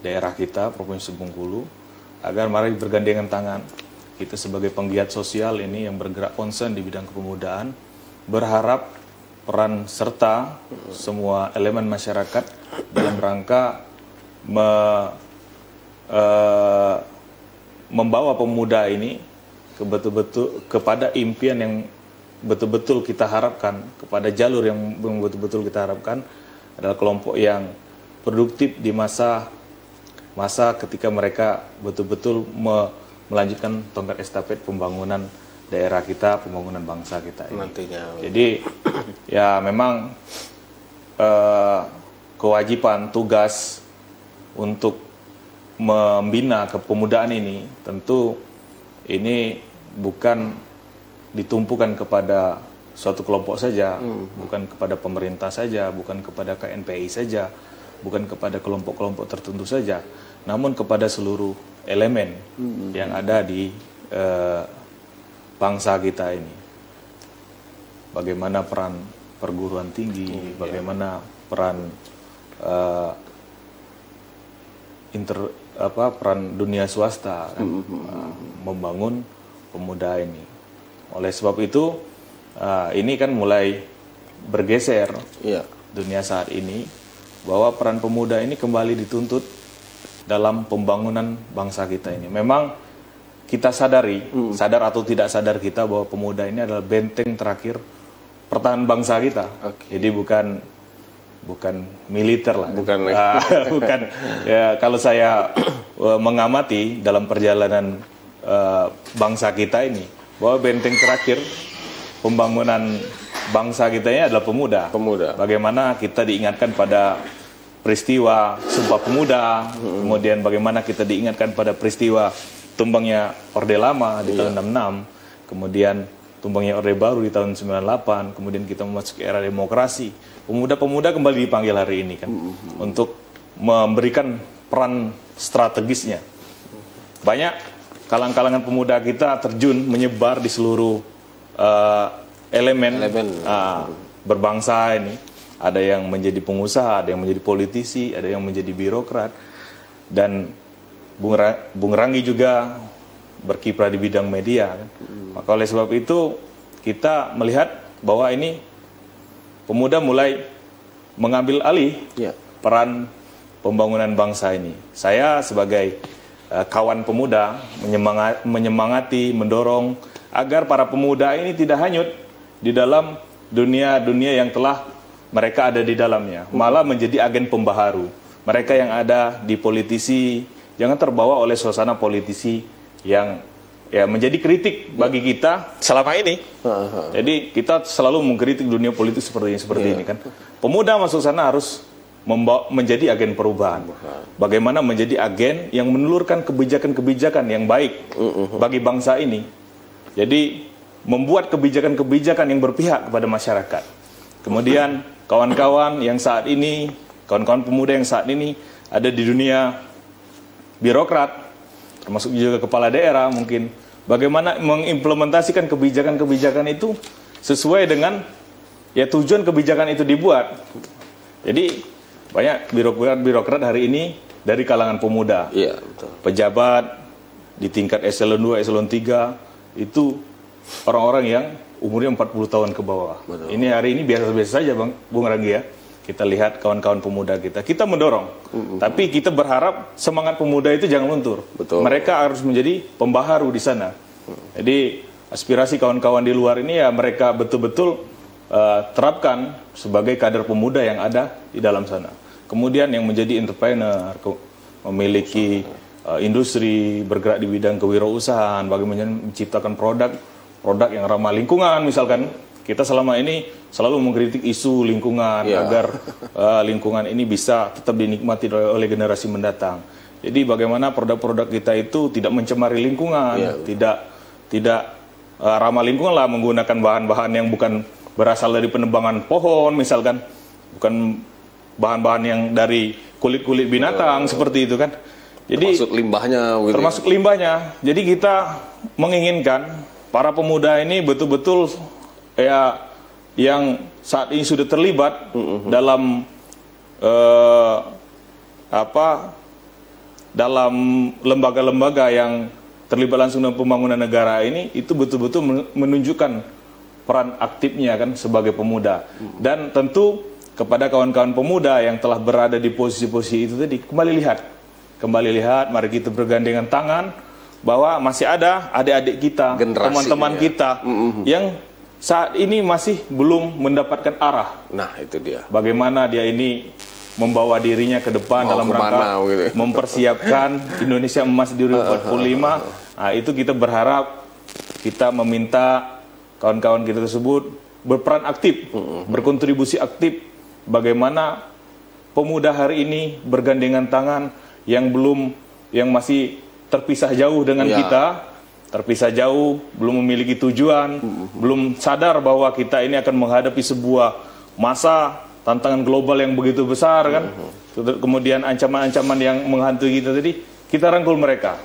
daerah kita, Provinsi Bengkulu, agar mari bergandengan tangan. Kita sebagai penggiat sosial ini yang bergerak konsen di bidang kepemudaan, berharap peran serta semua elemen masyarakat dalam rangka membawa pemuda ini betul-betul kepada impian yang betul-betul kita harapkan, kepada jalur yang betul-betul kita harapkan, adalah kelompok yang produktif di masa ketika mereka betul-betul melanjutkan tongkat estafet pembangunan daerah kita, pembangunan bangsa kita ini. Nantinya. Jadi ya memang kewajiban tugas untuk membina kepemudaan ini tentu ini bukan ditumpukan kepada suatu kelompok saja, bukan kepada pemerintah saja, bukan kepada KNPI saja, bukan kepada kelompok-kelompok tertentu saja, namun kepada seluruh elemen yang ada di bangsa kita ini. Bagaimana peran perguruan tinggi, bagaimana peran peran dunia swasta kan, membangun pemuda ini. Oleh sebab itu ini kan mulai bergeser dunia saat ini, bahwa peran pemuda ini kembali dituntut dalam pembangunan bangsa kita ini. Memang kita sadari, sadar atau tidak sadar kita, bahwa pemuda ini adalah benteng terakhir pertahanan bangsa kita. Jadi bukan militer lah. Bukan. Ya, kalau saya mengamati dalam perjalanan bangsa kita ini, bahwa benteng terakhir pembangunan bangsa kita ini adalah pemuda. Bagaimana kita diingatkan pada peristiwa Sumpah Pemuda, kemudian bagaimana kita diingatkan pada peristiwa tumbangnya Orde Lama di tahun 66, kemudian tumbangnya Orde Baru di tahun 98, kemudian kita memasuki era demokrasi. Pemuda-pemuda kembali dipanggil hari ini kan, untuk memberikan peran strategisnya. Banyak kalangan-kalangan pemuda kita terjun menyebar di seluruh elemen berbangsa ini. Ada yang menjadi pengusaha, ada yang menjadi politisi, ada yang menjadi birokrat, dan Bung Ranggi juga berkiprah di bidang media. Maka oleh sebab itu kita melihat bahwa ini pemuda mulai mengambil alih peran pembangunan bangsa ini. Saya sebagai kawan pemuda menyemangati, mendorong agar para pemuda ini tidak hanyut di dalam dunia-dunia yang telah mereka ada di dalamnya, malah menjadi agen pembaharu. Mereka yang ada di politisi jangan terbawa oleh suasana politisi yang ya menjadi kritik bagi kita selama ini. Jadi kita selalu mengkritik dunia politik seperti ini kan. Pemuda masuk sana harus menjadi agen perubahan. Bagaimana menjadi agen yang menelurkan kebijakan-kebijakan yang baik bagi bangsa ini. Jadi membuat kebijakan-kebijakan yang berpihak kepada masyarakat. Kemudian kawan-kawan yang saat ini, kawan-kawan pemuda yang saat ini ada di dunia birokrat, termasuk juga kepala daerah mungkin, bagaimana mengimplementasikan kebijakan-kebijakan itu sesuai dengan ya tujuan kebijakan itu dibuat. Jadi banyak birokrat hari ini dari kalangan pemuda. Iya, betul. Pejabat di tingkat eselon 2, eselon 3 itu orang-orang yang umurnya 40 tahun ke bawah. Betul. Ini hari ini biasa-biasa saja Bung Ranggi ya. Kita lihat kawan-kawan pemuda kita mendorong. Tapi kita berharap semangat pemuda itu jangan luntur. Betul. Mereka harus menjadi pembaharu di sana. Jadi aspirasi kawan-kawan di luar ini ya mereka betul-betul terapkan sebagai kader pemuda yang ada di dalam sana. kemudian yang menjadi entrepreneur, memiliki industri, bergerak di bidang kewirausahaan, bagaimana menciptakan produk yang ramah lingkungan. Misalkan kita selama ini selalu mengkritik isu lingkungan agar lingkungan ini bisa tetap dinikmati oleh generasi mendatang. Jadi bagaimana produk-produk kita itu tidak mencemari lingkungan, tidak ramah lingkungan lah, menggunakan bahan-bahan yang bukan berasal dari penebangan pohon, misalkan bukan bahan-bahan yang dari kulit-kulit binatang seperti itu kan. Jadi termasuk limbahnya gitu. Termasuk limbahnya. Jadi kita menginginkan para pemuda ini betul-betul yang saat ini sudah terlibat dalam dalam lembaga-lembaga yang terlibat langsung dalam pembangunan negara ini, itu betul-betul menunjukkan peran aktifnya kan sebagai pemuda. Dan tentu kepada kawan-kawan pemuda yang telah berada di posisi-posisi itu tadi, kembali lihat, mari kita bergandengan tangan bahwa masih ada adik-adik kita, teman-teman kita yang saat ini masih belum mendapatkan arah. Nah, itu dia. Bagaimana dia ini membawa dirinya ke depan dalam rangka mempersiapkan Indonesia Emas di 2045. Nah, itu kita berharap, kita meminta kawan-kawan kita tersebut berperan aktif, berkontribusi aktif. Bagaimana pemuda hari ini bergandengan tangan yang masih terpisah jauh dengan kita, terpisah jauh, belum memiliki tujuan, belum sadar bahwa kita ini akan menghadapi sebuah masa tantangan global yang begitu besar kan. Kemudian ancaman-ancaman yang menghantui kita tadi, kita rangkul mereka.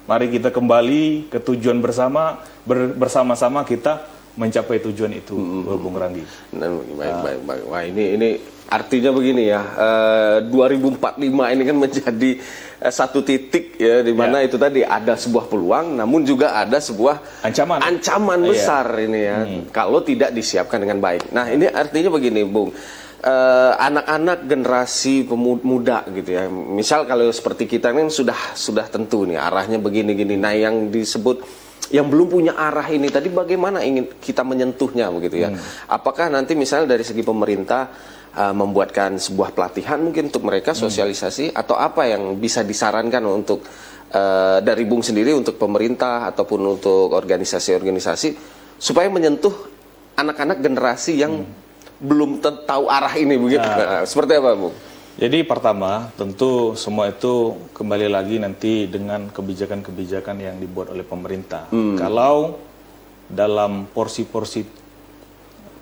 Mari kita kembali ke tujuan bersama-sama kita mencapai tujuan itu, Bung Ranggi. Baik. Wah, ini artinya begini ya, 2045 ini kan menjadi satu titik ya, di mana itu tadi ada sebuah peluang, namun juga ada sebuah ancaman besar ini ya, kalau tidak disiapkan dengan baik. Nah, ini artinya begini, Bung. Anak-anak generasi pemuda gitu ya, misal kalau seperti kita kan sudah tentu nih arahnya begini-gini. Nah, yang disebut yang belum punya arah ini tadi, bagaimana ingin kita menyentuhnya begitu ya? Apakah nanti misalnya dari segi pemerintah membuatkan sebuah pelatihan mungkin untuk mereka, sosialisasi, atau apa yang bisa disarankan untuk dari Bung sendiri untuk pemerintah ataupun untuk organisasi-organisasi supaya menyentuh anak-anak generasi yang belum tahu arah ini begitu? Seperti apa, Bung? Jadi pertama, tentu semua itu kembali lagi nanti dengan kebijakan-kebijakan yang dibuat oleh pemerintah. Kalau dalam porsi-porsi,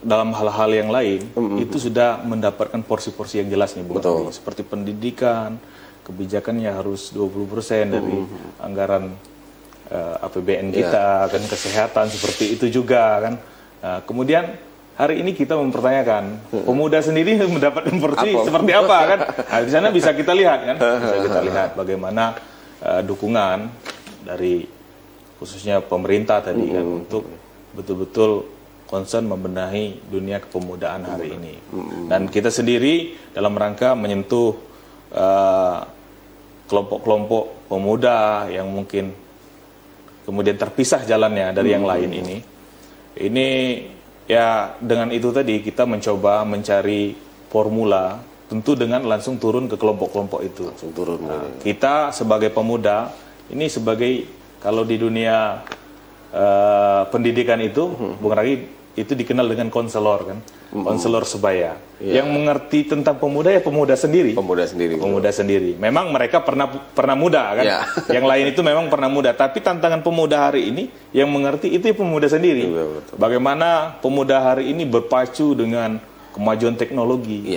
dalam hal-hal yang lain, itu sudah mendapatkan porsi-porsi yang jelas nih, Bung. Seperti pendidikan, kebijakannya harus 20% dari anggaran APBN kita, kan kesehatan seperti itu juga kan. Nah, kemudian hari ini kita mempertanyakan pemuda sendiri mendapatkan porsi seperti apa kan? Nah, di sana bisa kita lihat kan, bisa kita lihat bagaimana dukungan dari khususnya pemerintah tadi kan untuk betul-betul concern membenahi dunia kepemudaan hari ini. Dan kita sendiri dalam rangka menyentuh kelompok-kelompok pemuda yang mungkin kemudian terpisah jalannya dari yang lain ini ya, dengan itu tadi kita mencoba mencari formula, tentu dengan langsung turun ke kelompok-kelompok itu. Kita sebagai pemuda, ini sebagai, kalau di dunia pendidikan itu, Bung Ragi, itu dikenal dengan konselor kan, konselor sebaya. Yang mengerti tentang pemuda ya pemuda sendiri. Pemuda sendiri. Memang mereka pernah muda kan. Yang lain itu memang pernah muda, tapi tantangan pemuda hari ini yang mengerti itu pemuda sendiri. Bagaimana pemuda hari ini berpacu dengan kemajuan teknologi.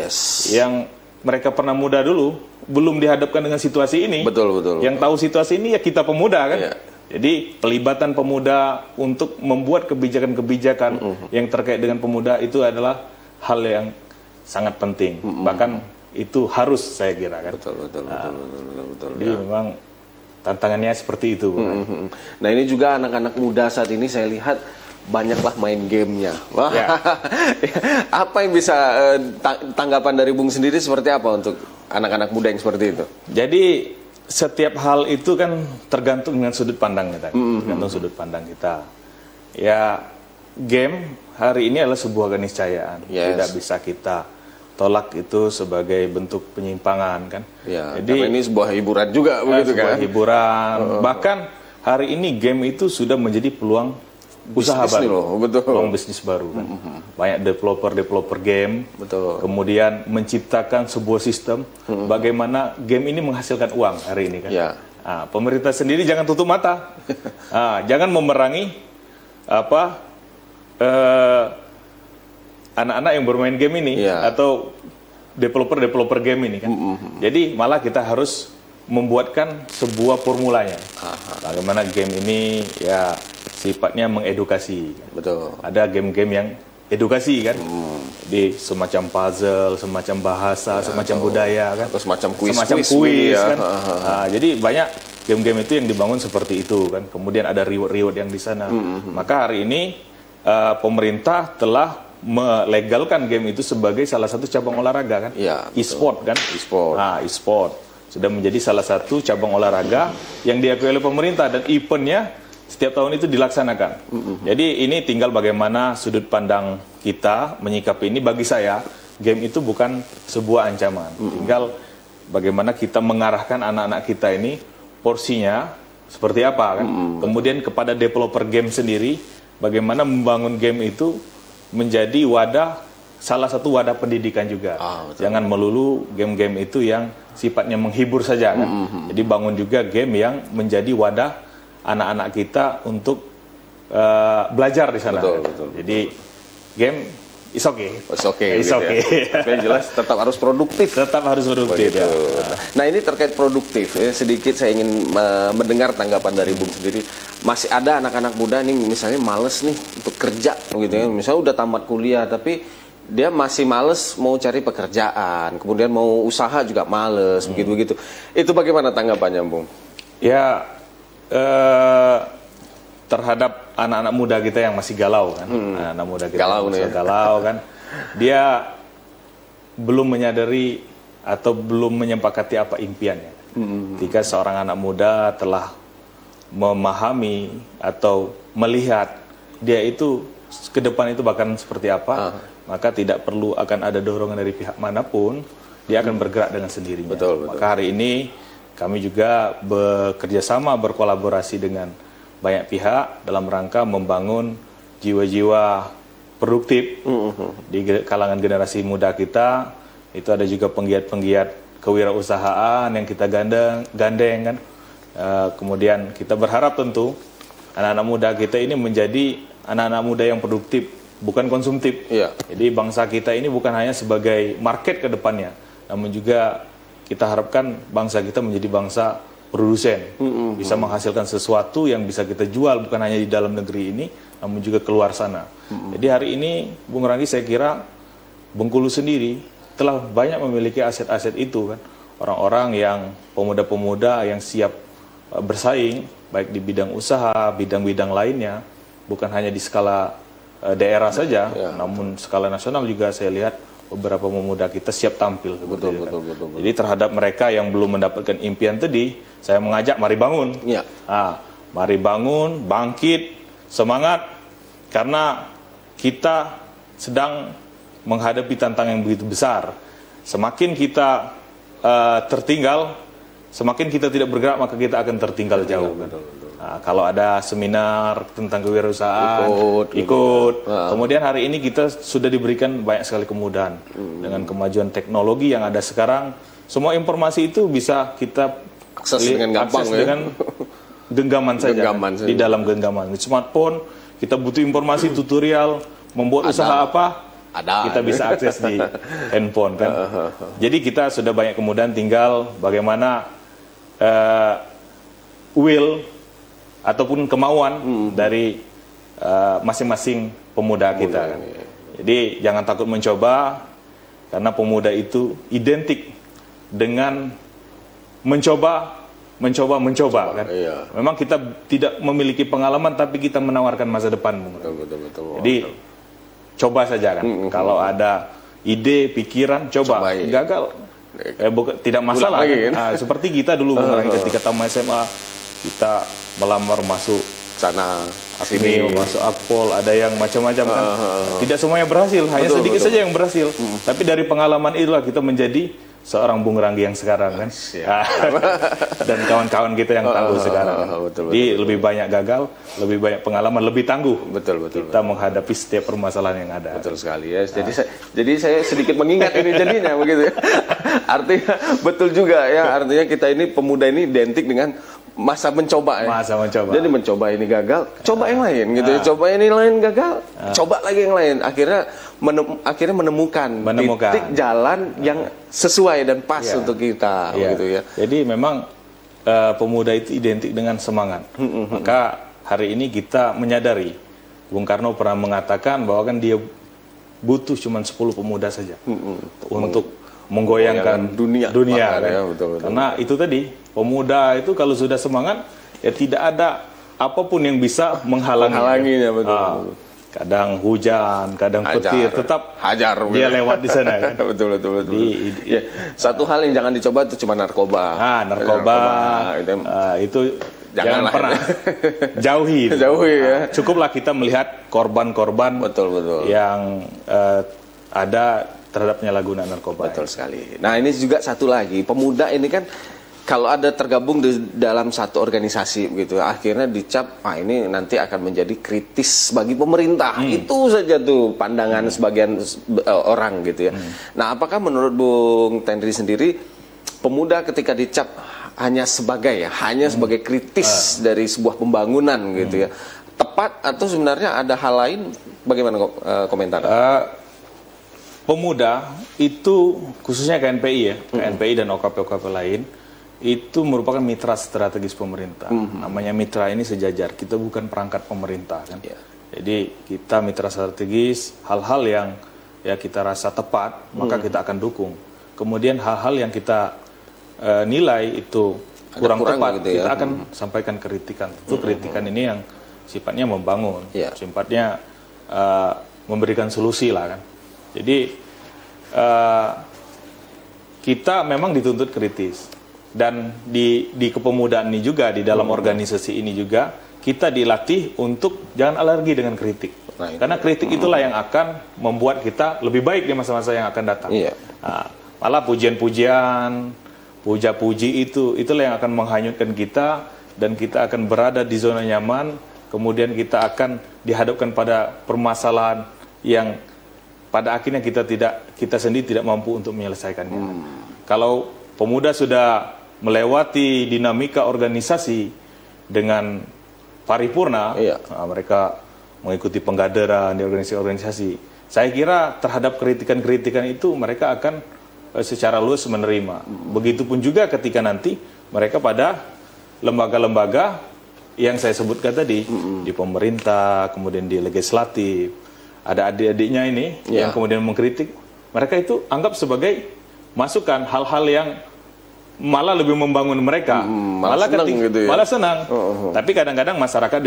Yang mereka pernah muda dulu belum dihadapkan dengan situasi ini. Yang tahu situasi ini ya kita pemuda kan. Jadi pelibatan pemuda untuk membuat kebijakan-kebijakan yang terkait dengan pemuda itu adalah hal yang sangat penting. Bahkan itu harus, saya kira kan. Betul. Jadi memang tantangannya seperti itu. Nah, ini juga anak-anak muda saat ini saya lihat banyaklah main gamenya. Wah, apa yang bisa tanggapan dari Bung sendiri seperti apa untuk anak-anak muda yang seperti itu? Jadi setiap hal itu kan tergantung dengan sudut pandang kita. Tergantung sudut pandang kita. Ya, game hari ini adalah sebuah keniscayaan. Tidak bisa kita tolak itu sebagai bentuk penyimpangan kan. Ya, karena ini sebuah hiburan juga begitu sebuah kan. hiburan. Bahkan hari ini game itu sudah menjadi peluang usaha Bisnis nih baru, loh, betul. peluang bisnis baru kan. Banyak developer game, Betul. kemudian menciptakan sebuah sistem bagaimana game ini menghasilkan uang hari ini kan. Ya. Pemerintah sendiri jangan tutup mata, jangan memerangi anak-anak yang bermain game ini atau developer game ini kan. Jadi malah kita harus membuatkan sebuah formulanya. Bagaimana game ini ya sifatnya mengedukasi. Betul. Ada game-game yang edukasi kan. Di semacam puzzle, semacam bahasa, semacam budaya kan. Atau semacam kuis kuis ya. kan. Jadi banyak game-game itu yang dibangun seperti itu kan. Kemudian ada reward-reward yang di sana. Maka hari ini pemerintah telah melegalkan game itu sebagai salah satu cabang olahraga kan. Iya, E-sport kan. E-sport. E-sport sudah menjadi salah satu cabang olahraga yang diakui oleh pemerintah dan eventnya setiap tahun itu dilaksanakan. Jadi ini tinggal bagaimana sudut pandang kita menyikapi ini. Bagi saya game itu bukan sebuah ancaman. Tinggal bagaimana kita mengarahkan anak-anak kita ini porsinya seperti apa kan. Kemudian kepada developer game sendiri bagaimana membangun game itu menjadi salah satu wadah pendidikan juga. Jangan melulu game-game itu yang sifatnya menghibur saja kan. Jadi bangun juga game yang menjadi wadah anak-anak kita untuk belajar di sana. Betul. Jadi game is okay. It's okay. It's gitu okay. Ya. Tapi yang jelas tetap harus produktif. Tetap harus produktif. Begitu. Ya. Nah ini terkait produktif, ya, sedikit saya ingin mendengar tanggapan dari Bung sendiri. Masih ada anak-anak muda nih misalnya males nih untuk kerja, gitu ya. Misalnya udah tamat kuliah tapi dia masih males mau cari pekerjaan, kemudian mau usaha juga males, begitu-begitu. Itu bagaimana tanggapannya, Bung? Ya terhadap anak-anak muda kita yang masih galau kan, anak muda kita Galau yang masih nih. galau kan, dia belum menyadari atau belum menyepakati apa impiannya. Ketika seorang anak muda telah memahami atau melihat dia itu ke depan itu bahkan seperti apa, maka tidak perlu akan ada dorongan dari pihak manapun, dia akan bergerak dengan sendirinya. Betul. Maka hari ini kami juga bekerja sama, berkolaborasi dengan banyak pihak dalam rangka membangun jiwa-jiwa produktif di kalangan generasi muda kita. Itu ada juga penggiat-penggiat kewirausahaan yang kita gandeng kan. Kemudian kita berharap tentu anak-anak muda kita ini menjadi anak-anak muda yang produktif, bukan konsumtif. Iya. Jadi bangsa kita ini bukan hanya sebagai market ke depannya, namun juga kita harapkan bangsa kita menjadi bangsa produsen, bisa menghasilkan sesuatu yang bisa kita jual bukan hanya di dalam negeri ini, namun juga keluar sana. Jadi hari ini, Bung Ranggi, saya kira Bengkulu sendiri telah banyak memiliki aset-aset itu kan, orang-orang yang pemuda-pemuda yang siap bersaing, baik di bidang usaha, bidang-bidang lainnya, bukan hanya di skala daerah saja, namun skala nasional juga saya lihat beberapa pemuda kita siap tampil. Betul. Jadi terhadap mereka yang belum mendapatkan impian tadi, saya mengajak mari bangun. Iya. Mari bangun, bangkit, semangat, karena kita sedang menghadapi tantangan yang begitu besar. Semakin kita tertinggal, semakin kita tidak bergerak, maka kita akan tertinggal jauh. Kalau ada seminar tentang kewirausahaan, ikut. Kemudian hari ini kita sudah diberikan banyak sekali kemudahan dengan kemajuan teknologi yang ada sekarang. Semua informasi itu bisa kita Akses dengan gampang ya. dengan genggaman saja. Genggaman saja. Di dalam genggaman di smartphone, kita butuh informasi tutorial membuat usaha apa, kita bisa akses di handphone kan. Jadi kita sudah banyak kemudahan, tinggal bagaimana will ataupun kemauan dari masing-masing pemuda kita kan. Jadi jangan takut mencoba, karena pemuda itu identik dengan mencoba kan. Iya. Memang kita tidak memiliki pengalaman, tapi kita menawarkan masa depan. Betul. Jadi coba saja kan. Kalau ada ide, pikiran, coba. Cobain. Gagal, tidak masalah. Lagi, kan? Seperti kita dulu ketika tamat SMA, kita melamar masuk sana sini masuk Akpol, ada yang macam-macam kan. Tidak semuanya berhasil, hanya Betul, sedikit betul. saja yang berhasil. Tapi dari pengalaman itulah kita menjadi seorang Bung Ranggi yang sekarang kan. Dan kawan-kawan kita yang tangguh sekarang kan. betul, Jadi lebih banyak gagal, lebih banyak pengalaman, lebih tangguh. Betul. Kita menghadapi setiap permasalahan yang ada. Betul sekali ya. Jadi saya sedikit mengingat ini jadinya begitu ya. Artinya betul juga ya. Artinya kita ini pemuda ini identik dengan masa mencoba ya. Masa mencoba. Jadi mencoba ini gagal, coba yang lain gitu ya. Coba ini lain gagal, coba lagi yang lain. Akhirnya menemukan titik jalan yang sesuai dan pas untuk kita gitu ya. Jadi memang pemuda itu identik dengan semangat. Maka hari ini kita menyadari Bung Karno pernah mengatakan bahwa kan dia butuh cuma 10 pemuda saja untuk menggoyangkan dunia kan? Ya, betul. Karena itu tadi pemuda itu kalau sudah semangat ya tidak ada apapun yang bisa menghalanginya. Betul. Kadang hujan, kadang petir, tetap hajar dia lewat di sana kan. betul. Ya, satu hal yang jangan dicoba itu cuma narkoba. Narkoba itu jangan pernah jauhi ya. Cukuplah kita melihat korban-korban betul yang ada terhadap penyalahgunaan narkoba. Betul sekali. Nah ini juga satu lagi, pemuda ini kan kalau ada tergabung di dalam satu organisasi begitu, akhirnya dicap, ini nanti akan menjadi kritis bagi pemerintah. Itu saja tuh pandangan sebagian orang gitu ya. Nah apakah menurut Bung Tendri sendiri, pemuda ketika dicap hanya sebagai kritis dari sebuah pembangunan gitu ya, tepat atau sebenarnya ada hal lain? Bagaimana komentar? Pemuda itu khususnya KNPI ya, KNPI dan OKP-OKP lain itu merupakan mitra strategis pemerintah. Namanya mitra ini sejajar, kita bukan perangkat pemerintah kan. Jadi kita mitra strategis, hal-hal yang ya kita rasa tepat maka kita akan dukung. Kemudian hal-hal yang kita nilai itu kurang tepat gitu ya, kita akan sampaikan kritikan. Itu kritikan ini yang sifatnya membangun, sifatnya memberikan solusi lah kan. Jadi kita memang dituntut kritis, dan di kepemudaan ini juga, di dalam organisasi ini juga kita dilatih untuk jangan alergi dengan kritik. Karena kritik itulah yang akan membuat kita lebih baik di masa-masa yang akan datang. Malah pujian-pujian, puja-puji itulah yang akan menghanyutkan kita, dan kita akan berada di zona nyaman. Kemudian kita akan dihadapkan pada permasalahan yang pada akhirnya kita sendiri tidak mampu untuk menyelesaikannya. Kalau pemuda sudah melewati dinamika organisasi dengan paripurna, mereka mengikuti pengkaderan di organisasi-organisasi. Saya kira terhadap kritikan-kritikan itu mereka akan secara luas menerima. Begitupun juga ketika nanti mereka pada lembaga-lembaga yang saya sebutkan tadi, di pemerintah, kemudian di legislatif, ada adik-adiknya ini yang kemudian mengkritik, mereka itu anggap sebagai masukan, hal-hal yang malah lebih membangun mereka, malah senang. Tapi kadang-kadang masyarakat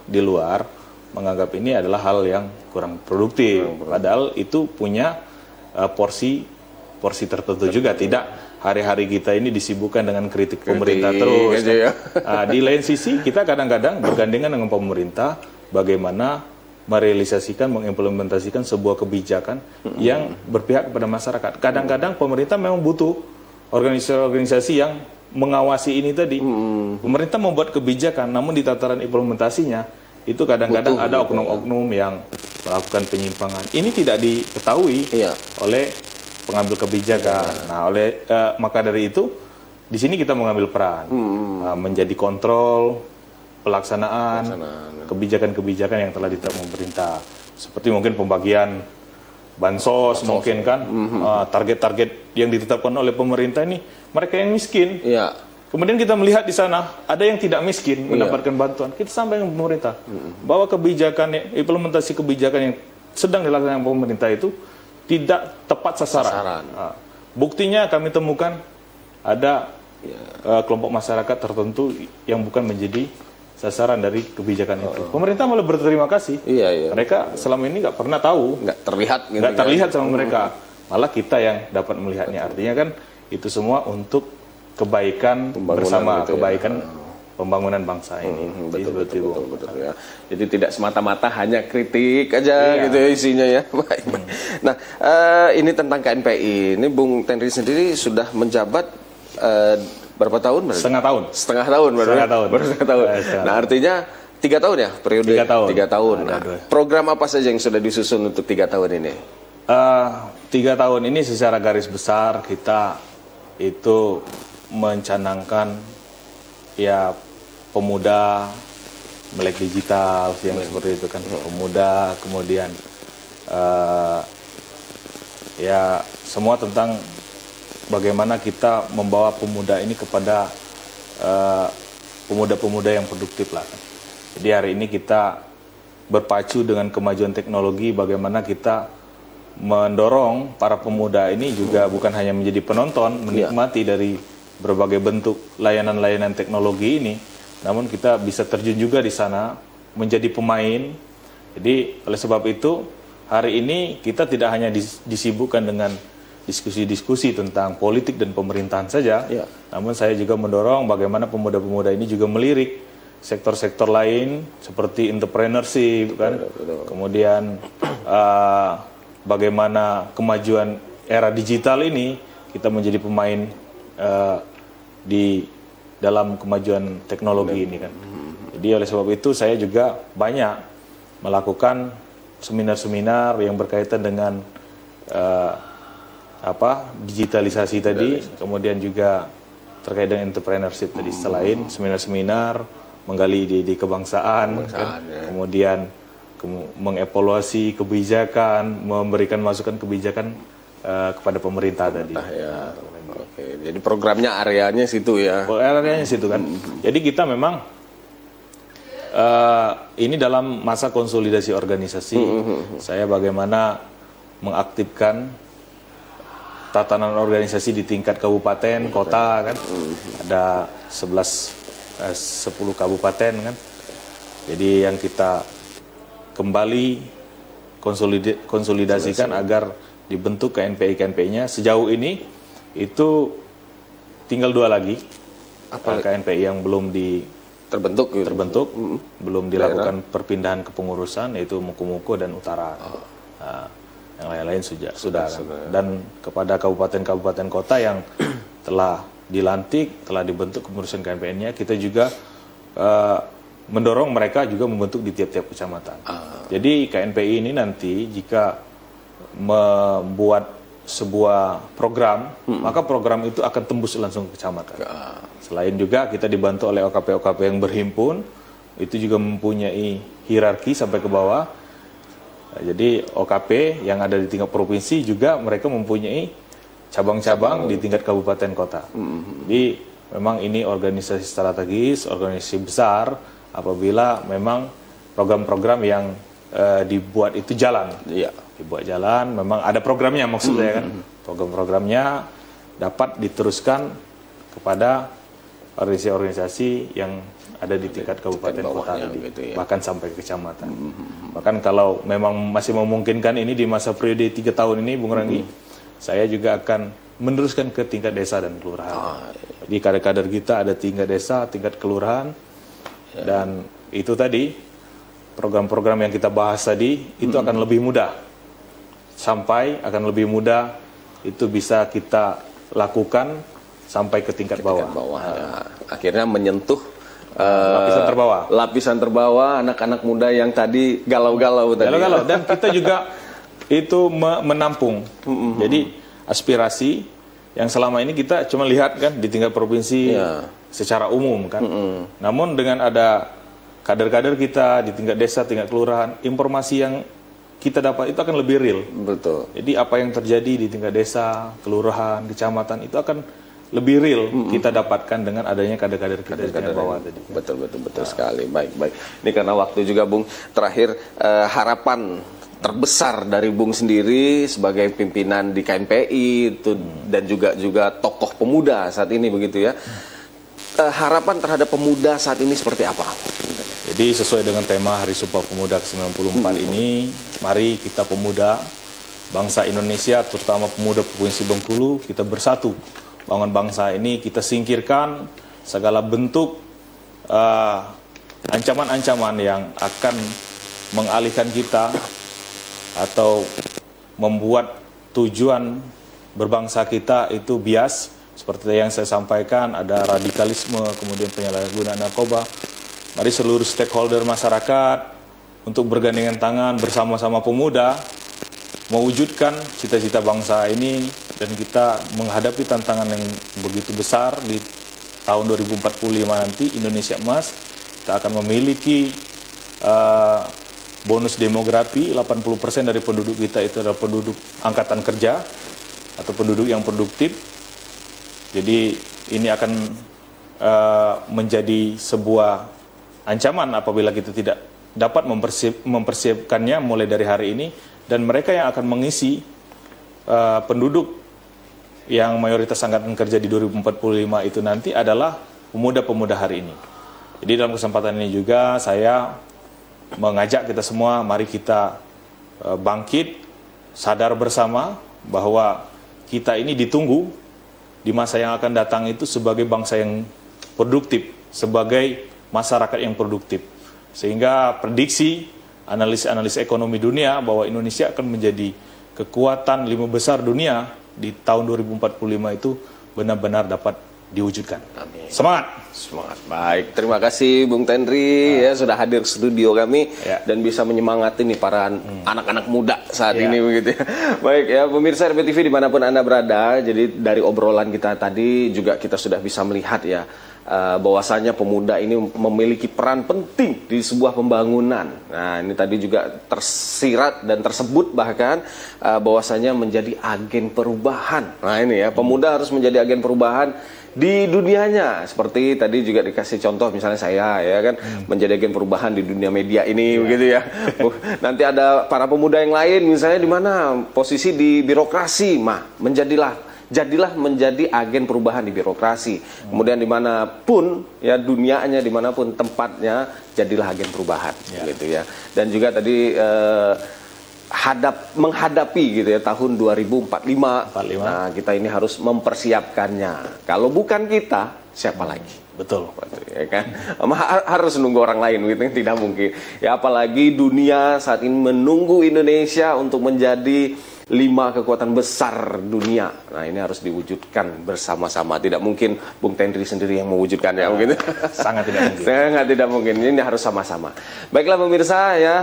di luar menganggap ini adalah hal yang kurang produktif, padahal itu punya porsi tertentu juga. Tidak hari-hari kita ini disibukkan dengan kritik pemerintah terus. Di lain sisi kita kadang-kadang bergandengan dengan pemerintah bagaimana merealisasikan, mengimplementasikan sebuah kebijakan yang berpihak kepada masyarakat. Kadang-kadang pemerintah memang butuh organisasi-organisasi yang mengawasi ini tadi. Pemerintah membuat kebijakan, namun di tataran implementasinya itu kadang-kadang ada oknum-oknum yang melakukan penyimpangan. Ini tidak diketahui oleh pengambil kebijakan. Nah, maka dari itu di sini kita mengambil peran, menjadi kontrol pelaksanaan kebijakan-kebijakan yang telah ditetapkan pemerintah, seperti mungkin pembagian bansos mungkin kan, target-target yang ditetapkan oleh pemerintah ini mereka yang miskin. Kemudian kita melihat di sana ada yang tidak miskin mendapatkan bantuan, kita sampaikan ke pemerintah bahwa kebijakan, implementasi kebijakan yang sedang dilaksanakan pemerintah itu tidak tepat sasaran. Buktinya kami temukan ada kelompok masyarakat tertentu yang bukan menjadi sasaran dari kebijakan itu. Pemerintah malah berterima kasih. Mereka selama ini nggak pernah tahu, nggak terlihat sama mereka. Malah kita yang dapat melihatnya. Artinya kan itu semua untuk kebaikan bersama, kebaikan pembangunan bangsa ini. Betul ya. Jadi tidak semata-mata hanya kritik aja gitu ya isinya ya. Baik. Nah, ini tentang KNPI. Ini Bung Tenri sendiri sudah menjabat berapa tahun? Setengah tahun. Setengah tahun baru. Setengah tahun. Baru setengah tahun. Nah, artinya 3 tahun ya periode? 3 tahun. 3 tahun. Nah, program apa saja yang sudah disusun untuk 3 tahun ini? 3 tahun ini secara garis besar kita itu mencanangkan ya pemuda melek digital yang seperti itu kan, pemuda, kemudian ya semua tentang bagaimana kita membawa pemuda ini kepada pemuda-pemuda yang produktif lah kan. Jadi hari ini kita berpacu dengan kemajuan teknologi, bagaimana kita mendorong para pemuda ini juga bukan hanya menjadi penonton, menikmati dari berbagai bentuk layanan-layanan teknologi ini, namun kita bisa terjun juga di sana menjadi pemain. Jadi oleh sebab itu hari ini kita tidak hanya disibukkan dengan diskusi-diskusi tentang politik dan pemerintahan saja, namun saya juga mendorong bagaimana pemuda-pemuda ini juga melirik sektor-sektor lain seperti entrepreneurship kan, kemudian bagaimana kemajuan era digital ini kita menjadi pemain di dalam kemajuan teknologi ini kan. Jadi oleh sebab itu saya juga banyak melakukan seminar-seminar yang berkaitan dengan digitalisasi tadi, kemudian juga terkait dengan entrepreneurship tadi. Selain seminar-seminar menggali di kebangsaan kan? Kemudian mengevaluasi kebijakan, memberikan masukan kebijakan kepada pemerintah tadi. Oke, jadi programnya areanya situ ya. Areanya situ kan. Jadi kita memang ini dalam masa konsolidasi organisasi. Saya bagaimana mengaktifkan tatanan organisasi di tingkat kabupaten, kota kan. Ada 10 kabupaten kan. Jadi yang kita kembali konsolidasikan agar dibentuk KNPI-KNPI-nya. Sejauh ini itu tinggal 2 lagi KNPI yang belum terbentuk, belum dilakukan perpindahan kepengurusan, yaitu Muko-Muko dan Utara. Nah, yang lain-lain sudah kan. Dan kepada kabupaten-kabupaten kota yang telah dilantik, telah dibentuk kepengurusan KNPI-nya, kita juga mendorong mereka juga membentuk di tiap-tiap kecamatan. Jadi KNPI ini nanti jika membuat sebuah program, maka program itu akan tembus langsung ke kecamatan. Selain juga kita dibantu oleh OKP-OKP yang berhimpun, itu juga mempunyai hierarki sampai ke bawah. Jadi OKP yang ada di tingkat provinsi juga mereka mempunyai cabang-cabang di tingkat kabupaten kota. Jadi memang ini organisasi strategis, organisasi besar apabila memang program-program yang dibuat itu jalan. Dibuat jalan, memang ada programnya maksudnya kan. Program-programnya dapat diteruskan kepada organisasi-organisasi yang ada di tingkat kabupaten kota tadi, bahkan sampai ke kecamatan. Bahkan kalau memang masih memungkinkan ini di masa periode 3 tahun ini, Bung Ranggi, saya juga akan meneruskan ke tingkat desa dan kelurahan. Jadi kader-kader kita ada tingkat desa, tingkat kelurahan, dan itu tadi program-program yang kita bahas tadi itu akan lebih mudah. Akan lebih mudah itu bisa kita lakukan sampai ke tingkat bawah. Akhirnya menyentuh lapisan terbawah anak-anak muda yang tadi galau-galau tadi. Galau-galau, dan kita juga itu menampung. Jadi aspirasi yang selama ini kita cuma lihat kan di tingkat provinsi secara umum kan. Namun dengan ada kader-kader kita di tingkat desa, tingkat kelurahan, informasi yang kita dapat itu akan lebih real. Betul. Jadi apa yang terjadi di tingkat desa, kelurahan, kecamatan itu akan lebih real kita dapatkan dengan adanya kader-kader kita di bawah tadi. Betul sekali. Baik. Ini karena waktu juga, Bung. Terakhir, harapan terbesar dari Bung sendiri sebagai pimpinan di KNPI itu dan juga tokoh pemuda saat ini begitu ya. Harapan terhadap pemuda saat ini seperti apa? Jadi sesuai dengan tema Hari Sumpah Pemuda ke-94 ini, mari kita pemuda bangsa Indonesia, terutama pemuda Provinsi Bengkulu, kita bersatu bangun bangsa ini, kita singkirkan segala bentuk ancaman-ancaman yang akan mengalihkan kita atau membuat tujuan berbangsa kita itu bias. Seperti yang saya sampaikan, ada radikalisme, kemudian penyalahgunaan narkoba. Mari seluruh stakeholder masyarakat untuk bergandengan tangan bersama-sama pemuda mewujudkan cita-cita bangsa ini, dan kita menghadapi tantangan yang begitu besar di tahun 2045 nanti, Indonesia Emas. Kita akan memiliki bonus demografi, 80% dari penduduk kita itu adalah penduduk angkatan kerja atau penduduk yang produktif. Jadi ini akan menjadi sebuah ancaman apabila kita tidak dapat mempersiapkannya mulai dari hari ini, dan mereka yang akan mengisi penduduk yang mayoritas angkatan kerja di 2045 itu nanti adalah pemuda-pemuda hari ini. Jadi dalam kesempatan ini juga saya mengajak kita semua, mari kita bangkit, sadar bersama bahwa kita ini ditunggu di masa yang akan datang itu sebagai bangsa yang produktif, sebagai masyarakat yang produktif. Sehingga prediksi analis ekonomi dunia bahwa Indonesia akan menjadi kekuatan 5 besar dunia di tahun 2045 itu benar-benar dapat diwujudkan. Amin. Semangat! Semangat. Baik, terima kasih Bung Tendri ya sudah hadir ke studio kami dan bisa menyemangati nih para anak-anak muda saat ini begitu ya. Baik ya pemirsa RBTV dimanapun Anda berada, jadi dari obrolan kita tadi juga kita sudah bisa melihat ya bahwasanya pemuda ini memiliki peran penting di sebuah pembangunan. Nah, ini tadi juga tersirat dan tersebut bahkan bahwasanya menjadi agen perubahan. Nah, ini ya, pemuda harus menjadi agen perubahan di dunianya. Seperti tadi juga dikasih contoh misalnya saya ya kan menjadi agen perubahan di dunia media ini begitu ya. Nanti ada para pemuda yang lain misalnya di mana posisi di birokrasi, jadilah menjadi agen perubahan di birokrasi. Kemudian dimanapun ya dunianya, dimanapun tempatnya, jadilah agen perubahan gitu ya. Dan juga tadi menghadapi gitu ya tahun 2045. Nah, kita ini harus mempersiapkannya. Kalau bukan kita, siapa lagi? Betul. Ya kan? Harus nunggu orang lain gitu, tidak mungkin. Ya apalagi dunia saat ini menunggu Indonesia untuk menjadi 5 kekuatan besar dunia. Nah, ini harus diwujudkan bersama-sama. Tidak mungkin Bung Tendri sendiri yang mewujudkannya mungkin. Sangat tidak mungkin. Sangat tidak mungkin. Ini harus sama-sama. Baiklah pemirsa ya,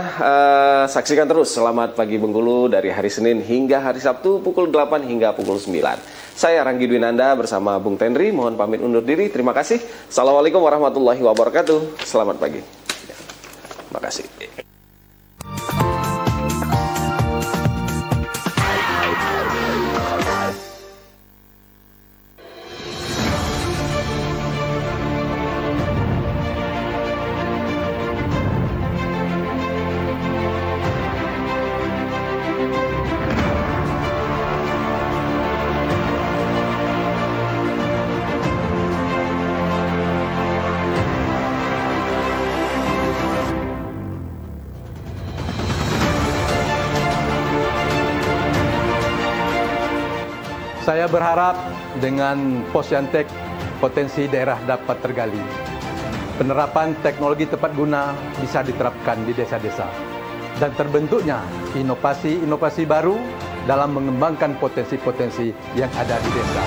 saksikan terus Selamat Pagi Bengkulu dari hari Senin hingga hari Sabtu pukul 8 hingga pukul 9. Saya Ranggi Dwinanda bersama Bung Tendri mohon pamit undur diri. Terima kasih. Assalamualaikum warahmatullahi wabarakatuh. Selamat pagi. Terima kasih. Saya berharap dengan Posyantek potensi daerah dapat tergali. Penerapan teknologi tepat guna bisa diterapkan di desa-desa. Dan terbentuknya inovasi-inovasi baru dalam mengembangkan potensi-potensi yang ada di desa.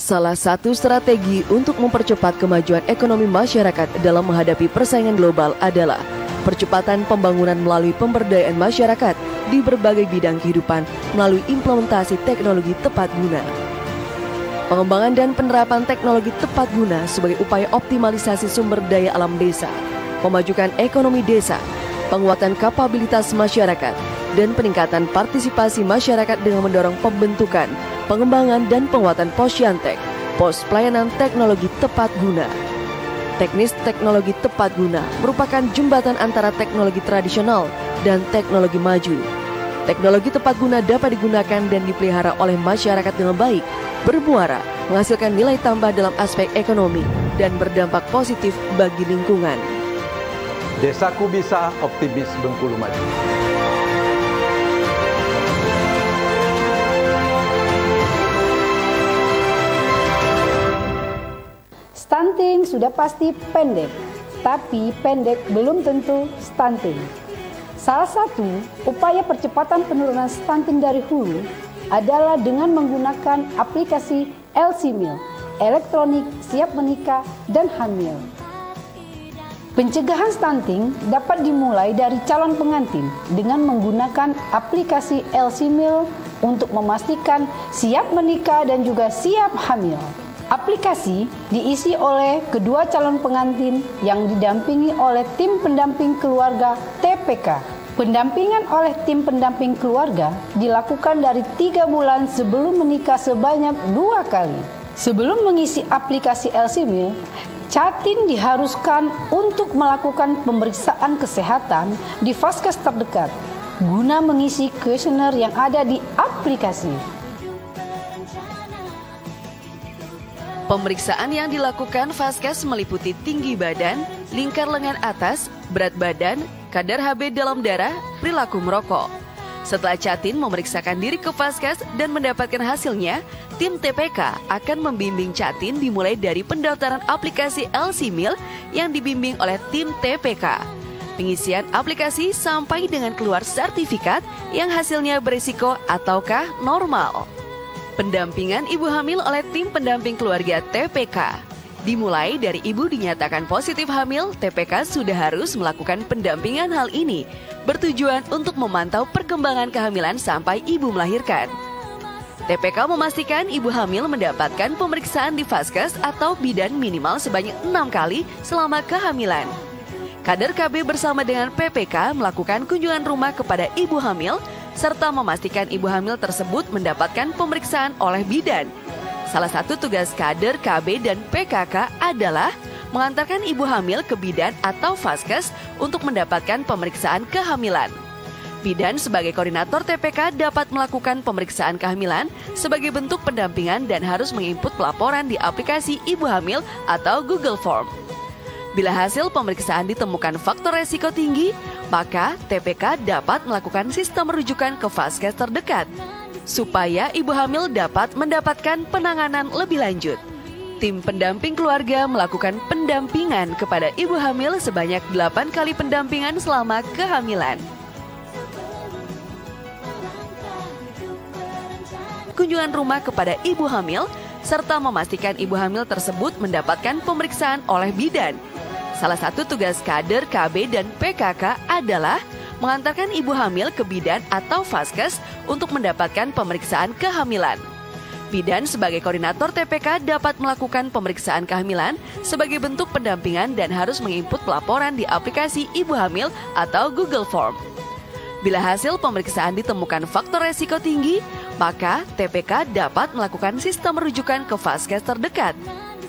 Salah satu strategi untuk mempercepat kemajuan ekonomi masyarakat dalam menghadapi persaingan global adalah percepatan pembangunan melalui pemberdayaan masyarakat di berbagai bidang kehidupan melalui implementasi teknologi tepat guna. Pengembangan dan penerapan teknologi tepat guna sebagai upaya optimalisasi sumber daya alam desa, memajukan ekonomi desa, penguatan kapabilitas masyarakat, dan peningkatan partisipasi masyarakat dengan mendorong pembentukan, pengembangan dan penguatan Posyantek, Pos Pelayanan Teknologi Tepat Guna. Teknis teknologi tepat guna merupakan jembatan antara teknologi tradisional dan teknologi maju. Teknologi tepat guna dapat digunakan dan dipelihara oleh masyarakat dengan baik, bermuara, menghasilkan nilai tambah dalam aspek ekonomi, dan berdampak positif bagi lingkungan. Desaku Bisa, optimis Bengkulu maju. Stunting sudah pasti pendek, tapi pendek belum tentu stunting. Salah satu upaya percepatan penurunan stunting dari hulu adalah dengan menggunakan aplikasi LC-Meal, elektronik siap menikah dan hamil. Pencegahan stunting dapat dimulai dari calon pengantin dengan menggunakan aplikasi LC-Meal untuk memastikan siap menikah dan juga siap hamil. Aplikasi diisi oleh kedua calon pengantin yang didampingi oleh tim pendamping keluarga TPK. Pendampingan oleh tim pendamping keluarga dilakukan dari 3 bulan sebelum menikah sebanyak 2 kali. Sebelum mengisi aplikasi LC-Meal, Catin diharuskan untuk melakukan pemeriksaan kesehatan di Vaskes terdekat guna mengisi kuesioner yang ada di aplikasi. Pemeriksaan yang dilakukan Vaskes meliputi tinggi badan, lingkar lengan atas, berat badan, kadar Hb dalam darah, perilaku merokok. Setelah Catin memeriksakan diri ke Vaskes dan mendapatkan hasilnya, tim TPK akan membimbing Catin dimulai dari pendaftaran aplikasi LC-Meal yang dibimbing oleh tim TPK. Pengisian aplikasi sampai dengan keluar sertifikat yang hasilnya berisiko ataukah normal. Pendampingan ibu hamil oleh tim pendamping keluarga TPK. Dimulai dari ibu dinyatakan positif hamil, TPK sudah harus melakukan pendampingan hal ini, bertujuan untuk memantau perkembangan kehamilan sampai ibu melahirkan. TPK memastikan ibu hamil mendapatkan pemeriksaan di Vaskes atau bidan minimal sebanyak 6 kali selama kehamilan. Kader KB bersama dengan PPK melakukan kunjungan rumah kepada ibu hamil, serta memastikan ibu hamil tersebut mendapatkan pemeriksaan oleh bidan. Salah satu tugas kader KB dan PKK adalah mengantarkan ibu hamil ke bidan atau Vaskes untuk mendapatkan pemeriksaan kehamilan. Bidan sebagai koordinator TPK dapat melakukan pemeriksaan kehamilan sebagai bentuk pendampingan dan harus menginput pelaporan di aplikasi ibu hamil atau Google Form. Bila hasil pemeriksaan ditemukan faktor resiko tinggi, maka TPK dapat melakukan sistem rujukan ke Vaskes terdekat, supaya ibu hamil dapat mendapatkan penanganan lebih lanjut. Tim pendamping keluarga melakukan pendampingan kepada ibu hamil sebanyak 8 kali pendampingan selama kehamilan. Kunjungan rumah kepada ibu hamil, serta memastikan ibu hamil tersebut mendapatkan pemeriksaan oleh bidan. Salah satu tugas kader KB dan PKK adalah mengantarkan ibu hamil ke bidan atau Vaskes untuk mendapatkan pemeriksaan kehamilan. Bidan sebagai koordinator TPK dapat melakukan pemeriksaan kehamilan sebagai bentuk pendampingan dan harus menginput pelaporan di aplikasi ibu hamil atau Google Form. Bila hasil pemeriksaan ditemukan faktor resiko tinggi, maka TPK dapat melakukan sistem rujukan ke Vaskes terdekat,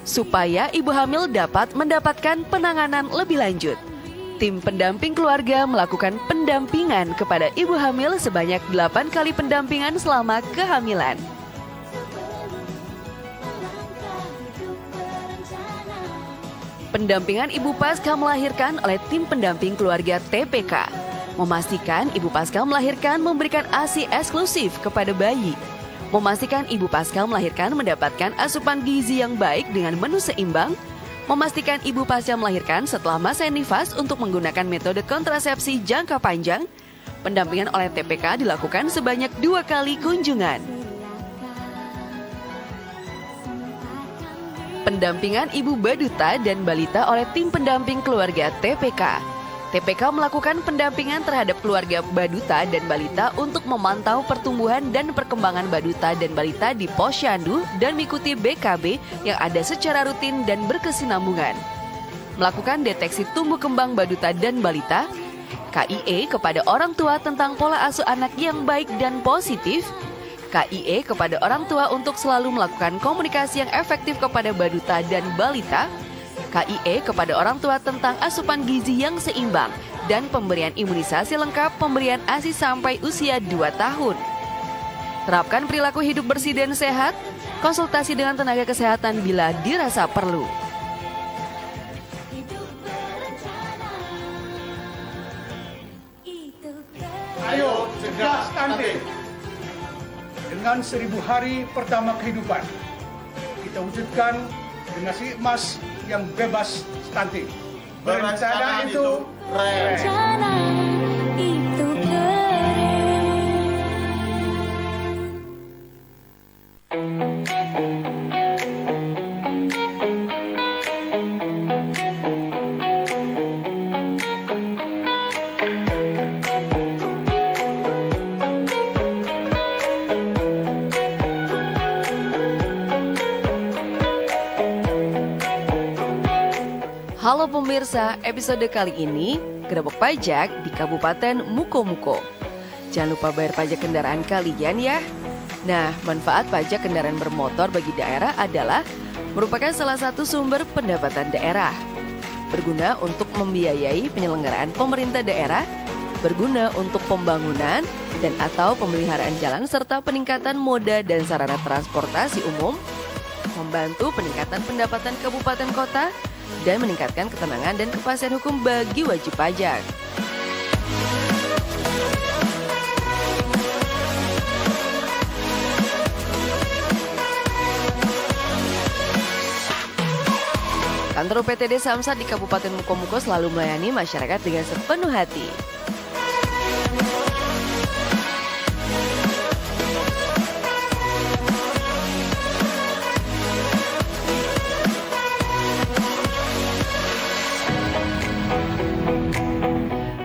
supaya ibu hamil dapat mendapatkan penanganan lebih lanjut. Tim pendamping keluarga melakukan pendampingan kepada ibu hamil sebanyak 8 kali pendampingan selama kehamilan. Pendampingan ibu pasca melahirkan oleh tim pendamping keluarga TPK. Memastikan ibu pasca melahirkan memberikan ASI eksklusif kepada bayi. Memastikan ibu pasca melahirkan mendapatkan asupan gizi yang baik dengan menu seimbang. Memastikan ibu pasca melahirkan setelah masa nifas untuk menggunakan metode kontrasepsi jangka panjang. Pendampingan oleh TPK dilakukan sebanyak 2 kali kunjungan. Pendampingan ibu baduta dan balita oleh tim pendamping keluarga TPK. TPK melakukan pendampingan terhadap keluarga baduta dan balita untuk memantau pertumbuhan dan perkembangan baduta dan balita di posyandu dan mengikuti BKB yang ada secara rutin dan berkesinambungan. Melakukan deteksi tumbuh kembang baduta dan balita, KIE kepada orang tua tentang pola asuh anak yang baik dan positif, KIE kepada orang tua untuk selalu melakukan komunikasi yang efektif kepada baduta dan balita, KIE kepada orang tua tentang asupan gizi yang seimbang dan pemberian imunisasi lengkap pemberian ASI sampai usia 2 tahun. Terapkan perilaku hidup bersih dan sehat, konsultasi dengan tenaga kesehatan bila dirasa perlu. Ayo cegah stunting. Dengan 1000 hari pertama kehidupan, kita wujudkan generasi emas yang bebas stunting. Berencana itu keren. Halo pemirsa, episode kali ini Gerebek Pajak di Kabupaten Mukomuko. Jangan lupa bayar pajak kendaraan kalian ya. Nah, manfaat pajak kendaraan bermotor bagi daerah adalah merupakan salah satu sumber pendapatan daerah. Berguna untuk membiayai penyelenggaraan pemerintah daerah, berguna untuk pembangunan dan atau pemeliharaan jalan serta peningkatan moda dan sarana transportasi umum, membantu peningkatan pendapatan kabupaten kota, dan meningkatkan ketenangan dan kepastian hukum bagi wajib pajak. Kantor PTD Samsat di Kabupaten Mukomuko selalu melayani masyarakat dengan sepenuh hati.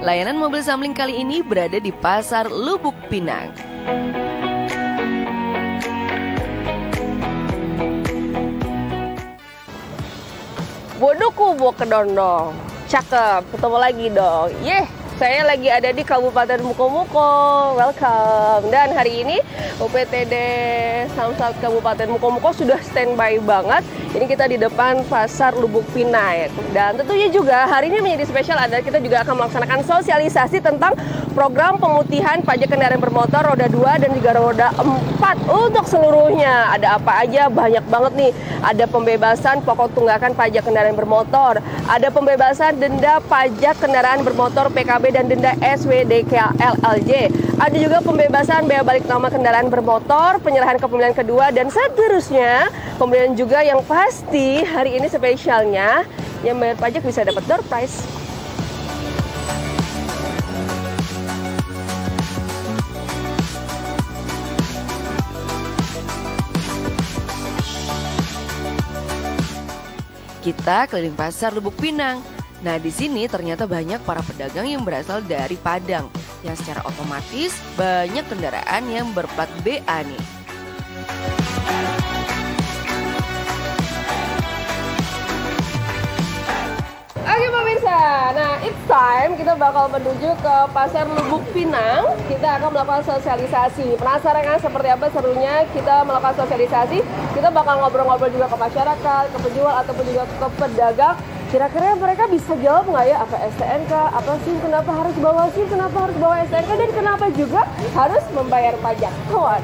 Layanan mobil samling kali ini berada di Pasar Lubuk Pinang. Bodohku bawa ke dondong. Cakep, ketemu lagi dong. Saya lagi ada di Kabupaten Mukomuko. Welcome. Dan hari ini UPTD Samsat Kabupaten Mukomuko sudah standby banget. Ini kita di depan Pasar Lubuk Pinang. Dan tentunya juga hari ini menjadi spesial adalah kita juga akan melaksanakan sosialisasi tentang program pemutihan pajak kendaraan bermotor roda 2 dan juga roda 4 untuk seluruhnya. Ada apa aja? Banyak banget nih. Ada pembebasan pokok tunggakan pajak kendaraan bermotor, ada pembebasan denda pajak kendaraan bermotor PKB dan denda SWDK LLJ. Ada juga pembebasan bea balik nama kendaraan bermotor, penyerahan kepemilikan kedua, dan seterusnya. Kemudian juga yang pasti hari ini spesialnya yang bayar pajak bisa dapat door prize. Kita keliling Pasar Lubuk Pinang. Nah, di sini ternyata banyak para pedagang yang berasal dari Padang, yang secara otomatis banyak kendaraan yang berplat BA nih. Oke pemirsa, nah it's time kita bakal menuju ke Pasar Lubuk Pinang. Kita akan melakukan sosialisasi. Penasaran kan seperti apa serunya kita melakukan sosialisasi? Kita bakal ngobrol-ngobrol juga ke masyarakat, ke penjual ataupun juga ke pedagang. Kira-kira mereka bisa jawab nggak ya apa STNK, apa SIM, kenapa harus bawa SIM, kenapa harus bawa STNK, dan kenapa juga harus membayar pajak. Kawan.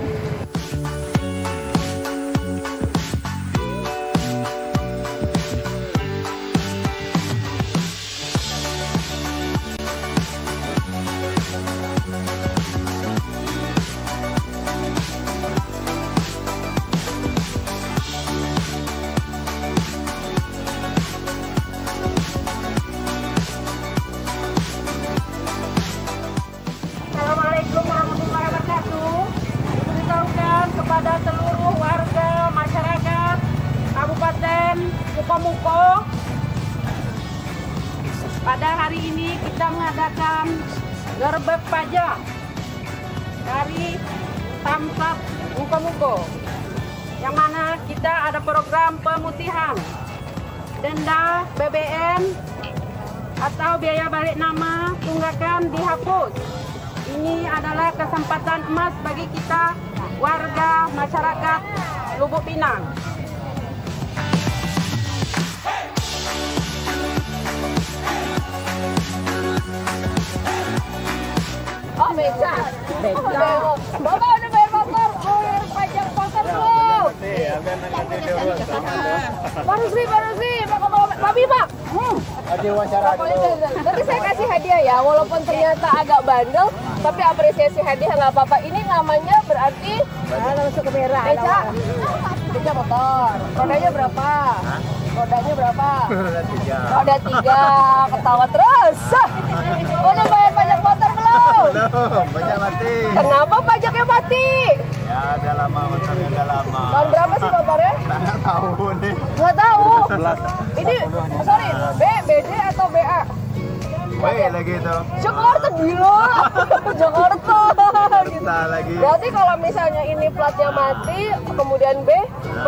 Kepada seluruh warga masyarakat Kabupaten Mukomuko, pada hari ini kita mengadakan gerebek pajak dari Samsat Mukomuko, yang mana kita ada program pemutihan denda BBM atau biaya balik nama tunggakan dihapus. Ini adalah kesempatan emas bagi kita warga masyarakat Lubuk Pinang. Hey! Bapak udah bayar motor, bayar pajak motor belum? Baru sih, Pak Bima. Nanti saya kasih hadiah ya, walaupun ternyata agak bandel, tapi apresiasi hadiah nggak apa-apa. Ini namanya berarti langsung ke merah. Beca motor. Rodanya berapa? Rodanya berapa? Roda 3. Ketawa terus. Udah bayar pajak motor belum? Belum, pajak mati. Kenapa pajaknya mati? Ya udah lama motornya, udah lama. Tahun berapa sih motornya? Nggak tahu nih. Nggak tahu. Ini, sorry, BD atau BA? Lagi itu. Jakarta gila. Jakarta. Gitu. Lagi. Berarti kalau misalnya ini platnya mati, kemudian B,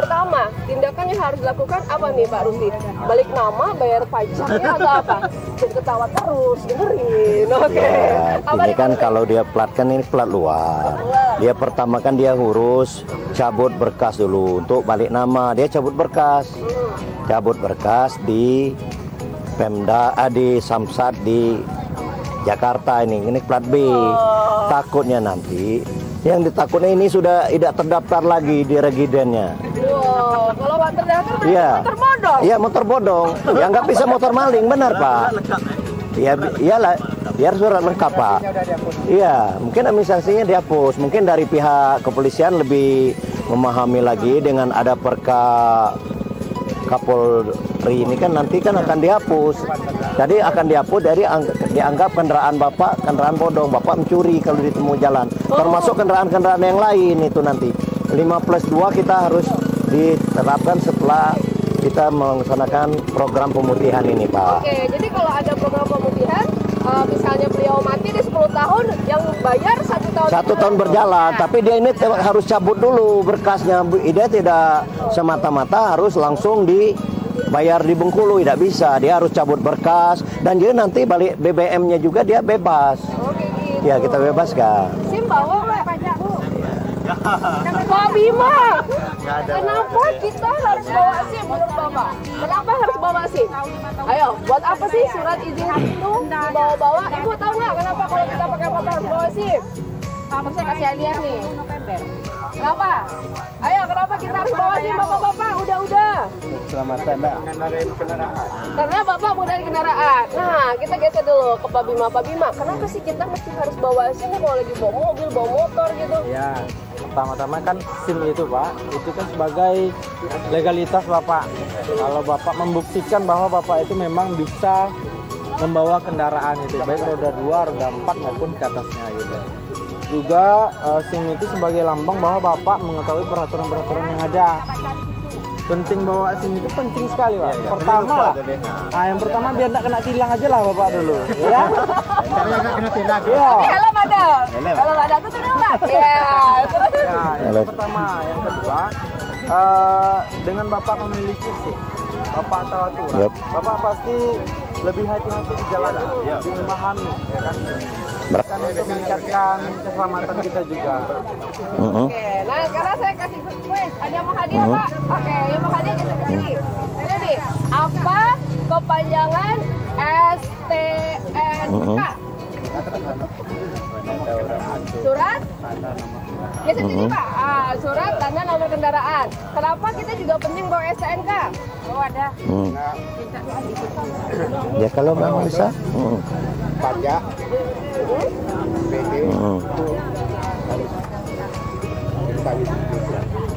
pertama tindakan yang harus dilakukan apa nih Pak Rusdi? Balik nama, bayar pajaknya atau apa? Jangan ketawa terus, dengerin. Oke. Ya, ini kan kalau dia plat kan ini plat luar. Dia pertama kan dia urus cabut berkas dulu untuk balik nama. Dia cabut berkas. Cabut berkas di Pemda, di Samsat di Jakarta ini plat B. Takutnya nanti yang ditakutnya ini sudah tidak terdaftar lagi di regidennya. Wow, kalau nggak terdaftar Iya. motor bodong. Iya, motor bodong. Ya nggak bisa motor maling, benar Pak. Ya iyalah, biar surat lengkap Pak. Iya, mungkin administrasinya dihapus. Mungkin dari pihak kepolisian lebih memahami lagi dengan ada perka Kapolri ini kan nanti kan akan dihapus. Jadi akan dihapus dari dianggap kendaraan Bapak kendaraan bodong. Bapak mencuri kalau ditemu jalan. Termasuk kendaraan-kendaraan yang lain itu nanti. 5+2 kita harus diterapkan setelah kita melaksanakan program pemutihan ini Pak. Oke, jadi kalau ada program pemutihan, misalnya beliau mati di 10 tahun, yang bayar 1 tahun. 1 tahun berjalan, tapi dia ini harus cabut dulu berkasnya. Dia tidak semata-mata harus langsung dibayar di Bengkulu, tidak bisa. Dia harus cabut berkas dan dia nanti balik BBM-nya juga dia bebas. Oke, gitu. Ya kita bebaskan. SIM bawa nggak pajak Bu? Pak Bima, kenapa kita harus bawa SIM menurut Bapak? Kenapa harus bawa SIM? Ayo, buat apa sih surat izin itu dibawa-bawa? Ibu tahu nggak kenapa kalau kita pakai motor harus bawa SIM? Saya kasih hadiah nih. Kenapa? Ayo, kenapa kita harus bawa SIM Bapak-bapak? Udah. Keselamatan Mbak. Karena Bapak mengendarai kendaraan. Nah, kita geser dulu ke Pak Bima. Pak Bima, kenapa sih kita mesti harus bawa SIM kalau lagi bawa mobil, bawa motor gitu? Ya, pertama-tama kan SIM itu Pak, itu kan sebagai legalitas Bapak. Kalau Bapak membuktikan bahwa Bapak itu memang bisa membawa kendaraan itu, baik roda 2, roda 4 maupun ke atasnya gitu. Juga SIM itu sebagai lambang bahwa Bapak mengetahui peraturan-peraturan yang ada. Penting bawa SIM itu penting sekali Pak. Pertama, yang pertama biar tidak kena tilang aja lah Bapak dulu, ya. Nggak kena tilang. Iya. Helm ada. Kalau nggak ada tuh tidak. Ya. Yang pertama, yang kedua, dengan Bapak memiliki SIM, Bapak tahu aturan, Bapak pasti lebih hati-hati di jalan, lebih memahami, ya kan? Kan untuk meningkatkan keselamatan kita juga. Oke, nah sekarang saya kasih quiz. Ada yang mau hadiah Pak? Oke, yang mau hadiah kita kasih. Ini nih, apa kepanjangan STNK? Surat? Ya sendiri Pak. Surat tanda nomor kendaraan. Kenapa kita juga penting bawa STNK? Oh ada. Ya kalau memang bisa. Pajak.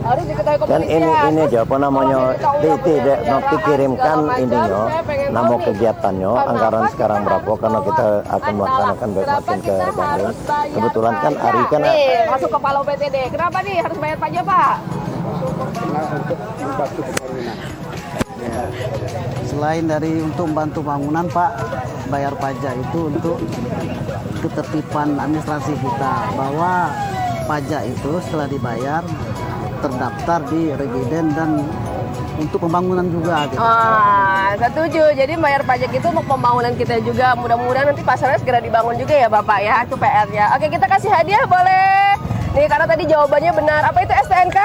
Harus diketahui Dan kepolisian. ini aja apa namanya tidak nanti kirimkan ininya nama kegiatannya anggaran sekarang berapa karena kita akan melaksanakan makin ke Bandung. Kebetulan kan Ari kan nih masuk ke Palau PTD. Kenapa nih harus bayar pajak Pak? Selain dari untuk membantu bangunan Pak, bayar pajak itu untuk ketertiban administrasi kita, bahwa pajak itu setelah dibayar terdaftar di regiden dan untuk pembangunan juga gitu. Setuju. Jadi bayar pajak itu untuk pembangunan kita juga. Mudah-mudahan nanti pasarnya segera dibangun juga ya Bapak ya. Itu PR-nya. Oke, kita kasih hadiah boleh? Nih karena tadi jawabannya benar. Apa itu STNK?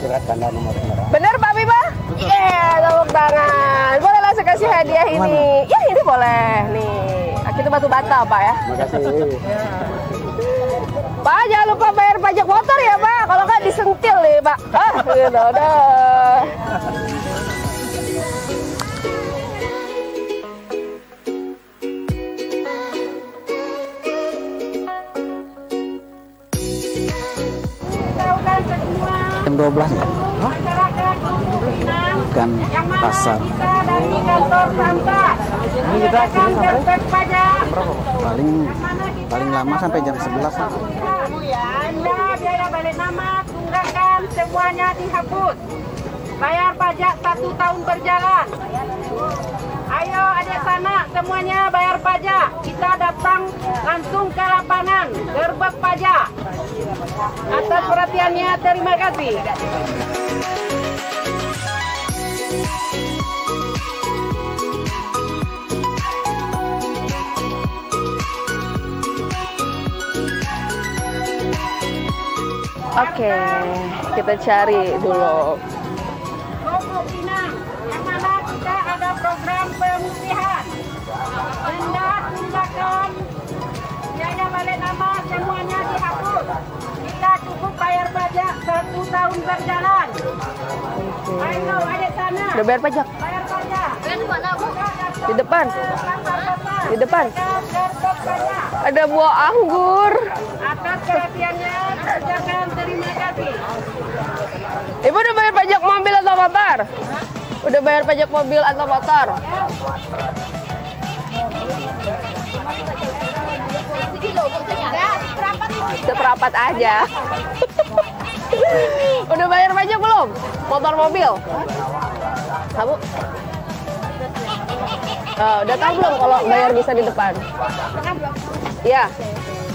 Surat tanda nomor kendaraan. Benar Pak Bima? Iya, tepuk tangan. Boleh langsung kasih hadiah ini. Ya ini boleh nih. Kita batu bata Pak ya. Terima kasih. Pak, jangan lupa bayar pajak motor ya, Pak. Kalau nggak disentil nih, Pak. Gitu, dah. Jam 12 ya? Bukan pasar. Dari kantor sampah. Ini kita Kantor pajak. paling lama sampai jam 11 lah. Anda biaya balik nama, tunggakan semuanya dihapus. Bayar pajak 1 tahun berjalan. Ayo adik sanak semuanya bayar pajak. Kita datang langsung ke lapangan gerbek pajak. Atas perhatiannya terima kasih. Oke, kita cari dulu. Logo Pinang, yang mana kita ada program pemutihan. Denda, tunggakan, biaya balik nama semuanya dihapus. Kita cukup bayar pajak 1 tahun berjalan. Ayo adik sana. Udah bayar pajak? Bayar pajak. Di depan. Di depan. Ada buah anggur. Atas perhatiannya, kerjakan terima kasih. Ibu udah bayar pajak mobil atau motor? Udah bayar pajak mobil atau motor? Seperapat aja. Udah bayar pajak belum? Motor mobil? Kamu? Udah tahu belum kalau bayar bisa di depan? Iya.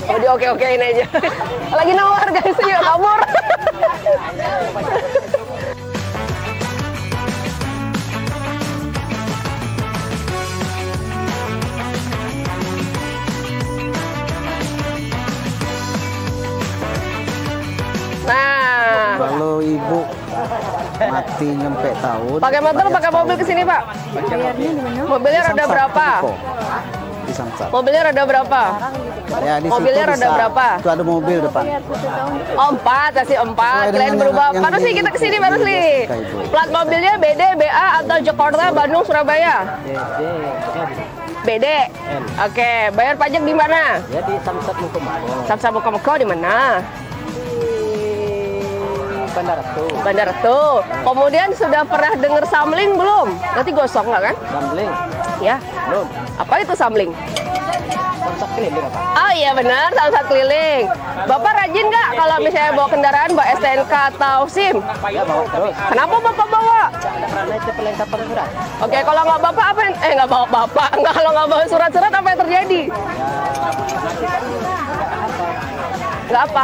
Oh, di oke-okein aja. Lagi nawar guys, yuk kabur. Nah, Kalau ibu mati nyampe tahun. pakai motor, pakai mobil ke sini, Pak? Mobilnya roda berapa? Di Samsat. Mobilnya roda berapa? Ya, di Mobilnya situ roda bisa. berapa? Itu ada mobil depan. Oh, 4, kasih 4. Sesuai Kalian dengan berubah. yang Baru sih di- kita kesini, di- baru di- sih. Jessica, Ibu. Plat mobilnya BD, BA atau Jakarta, Bandung, Surabaya? BD. Oke, bayar pajak di mana? Ya di Samsat Mukomoko. Samsat Mukomoko di mana? Bandar tuh. Bandar tuh. Kemudian sudah pernah dengar samling belum? Nanti gosong nggak kan? Samling. Ya. Belum. Apa itu samling? Samsat keliling apa? Oh iya benar, samsat keliling. Bapak rajin nggak kalau misalnya bawa kendaraan, bawa STNK atau SIM? Ya bawa terus. Kenapa Bapak bawa? Karena itu perlengkapan surat. Oke, kalau nggak Bapak apa yang... nggak bawa Bapak. Nggak, kalau nggak bawa surat-surat apa yang terjadi? Nggak apa?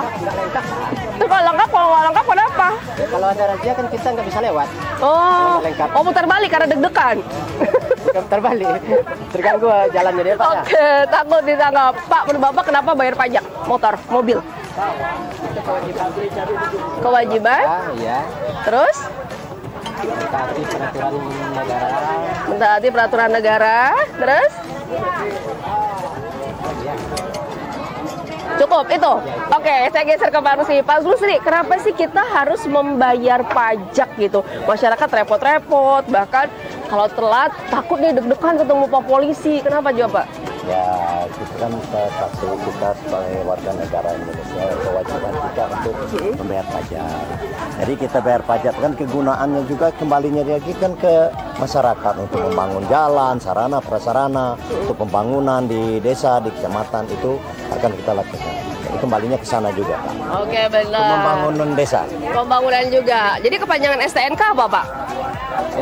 Kalau lengkap, kalau nggak lengkap kenapa? Ya, kalau ada razia kan kita nggak bisa lewat. Oh, Nggak lengkap. oh putar balik karena deg-degan. Bukan terbalik. Terganggu jalannya dia Pak. Ya. Oke, takut ditangkap. Pak, menurut Bapak kenapa bayar pajak? Motor, mobil? Kewajiban? Ah, iya. Terus? Mentaati peraturan negara. Mentaati peraturan negara. Terus? Cukup itu. Oke, saya geser ke Pak Rusli. Pak Rusli, kenapa sih kita harus membayar pajak gitu? Masyarakat repot-repot, bahkan kalau telat takut nih deg-degan ketemu Pak polisi. Kenapa juga, Pak? Ya, kita kan satu kita sebagai warga negara Indonesia kewajiban kita untuk membayar pajak. Jadi kita bayar pajak kan kegunaannya juga kembalinya lagi kan ke masyarakat untuk membangun jalan, sarana prasarana, untuk pembangunan di desa, di kecamatan itu akan kita lakukan. Jadi kembalinya ke sana juga, Pak. Oke, benar. Untuk pembangunan desa. Pembangunan juga. Jadi kepanjangan STNK apa, Pak?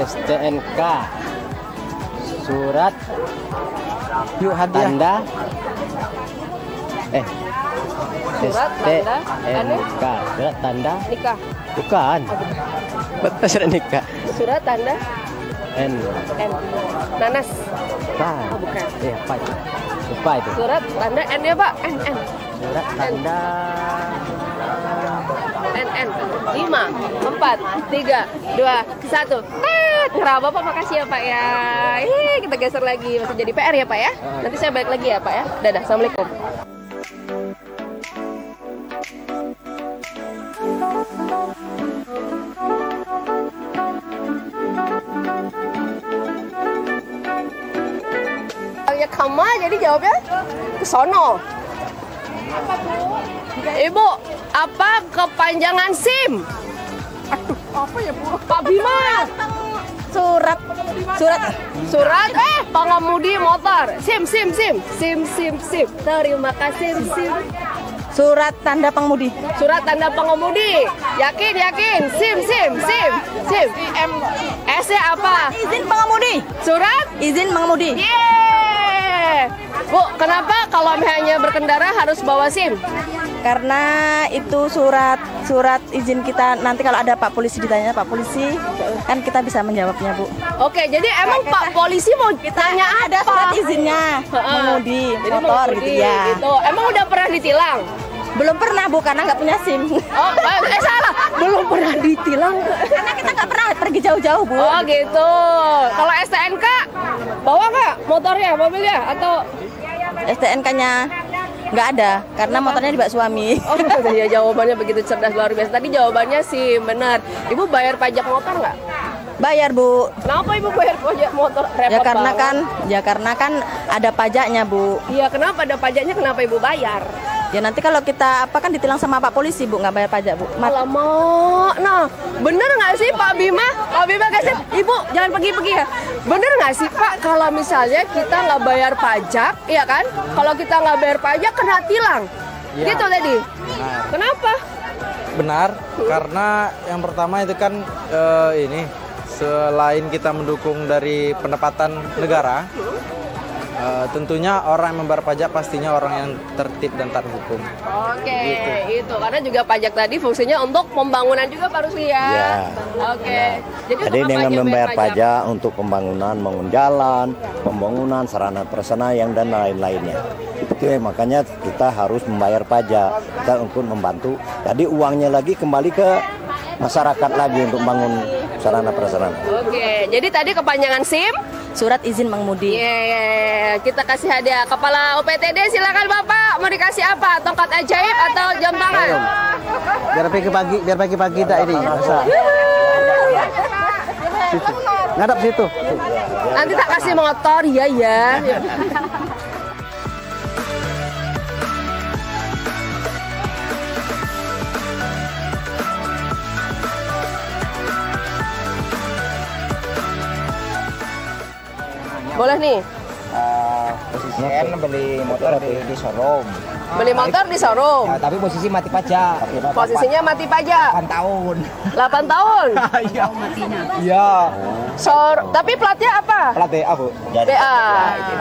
STNK. Surat Yuk hadiah. tanda Surat tanda STNK. Surat tanda nikah. bukan. Betul surat nikah. Surat tanda N. N. Nanas. Bukan. Oh, bukan. Iya, apa itu? Lupa itu. Surat tanda N ya, Pak? N. Surat tanda N. 5, 4, 3, 2, 1. Nyerah Bapak, makasih ya Pak ya. Kita geser lagi, masih jadi PR ya Pak ya. Nanti saya balik lagi ya Pak ya. Dadah, Assalamualaikum. jawabnya kama, jadi jawabnya ke sono. Ibu, apa kepanjangan SIM? Aduh, apa ya Bu? Pak Bima. Surat pengemudi motor. SIM. Terima kasih SIM. Surat tanda pengemudi. Surat tanda pengemudi. Yakin. SIM. S-nya apa? Izin pengemudi. Surat izin pengemudi. Yeay. Bu, kenapa kalau hanya berkendara harus bawa SIM? Karena itu surat izin kita, nanti kalau ada Pak Polisi ditanya Pak Polisi, kan kita bisa menjawabnya, Bu. Oke, jadi emang Pak Polisi mau tanya ada apa? surat izinnya mengemudi Jadi motor mengemudi, gitu ya. gitu. Emang udah pernah ditilang? Belum pernah, Bu, karena nggak punya SIM. Oh, salah. Belum pernah ditilang. Karena kita nggak pernah pergi jauh-jauh, Bu. Oh, gitu. Kalau STNK bawa nggak motornya, mobilnya, atau STNK-nya nggak ada, karena motornya dibawa suami. Oh, ya jawabannya begitu cerdas, luar biasa. Tadi jawabannya sih benar. Ibu bayar pajak motor nggak? Bayar, Bu. Kenapa Ibu bayar pajak motor? Repot Karena kan ada pajaknya, Bu. Iya, kenapa ada pajaknya? Kenapa Ibu bayar? Ya nanti kalau kita kan ditilang sama Pak Polisi, Bu, nggak bayar pajak, Bu. Alamak, nah bener nggak sih Pak Bima? Pak Bima kasih, Ibu jangan pergi-pergi ya. Bener nggak sih Pak kalau misalnya kita nggak bayar pajak, iya kan? Kalau kita nggak bayar pajak kena tilang, gitu tadi. Kenapa? Benar, karena yang pertama itu kan ini selain kita mendukung dari pendapatan negara, tentunya orang yang membayar pajak pastinya orang yang tertib dan taat hukum. Oke, itu karena juga pajak tadi fungsinya untuk pembangunan juga Pak Rusli ya. Ya. Oke. Jadi dengan membayar pajak untuk pembangunan, membangun jalan, pembangunan sarana prasarana yang dan lain-lainnya. Itu ya, makanya kita harus membayar pajak kita untuk membantu. Jadi uangnya lagi kembali ke masyarakat lagi untuk bangun sarana prasarana. Oke, jadi tadi kepanjangan SIM, surat izin mengemudi. Kita kasih hadiah. Kepala UPTD silakan Bapak, mau dikasih apa? Tongkat ajaib atau jam tangan? Biar pagi-pagi tak ini. Masa. Ngadap situ. Nanti tak kasih motor, ya. Boleh nih. Posisinya kan beli motor di showroom. Beli motor di showroom. Ya, tapi posisi mati pajak. Posisinya mati pajak. 8 tahun. 8 tahun. Iya. Iya. Tapi platnya apa? Plat BA, Bu. BA.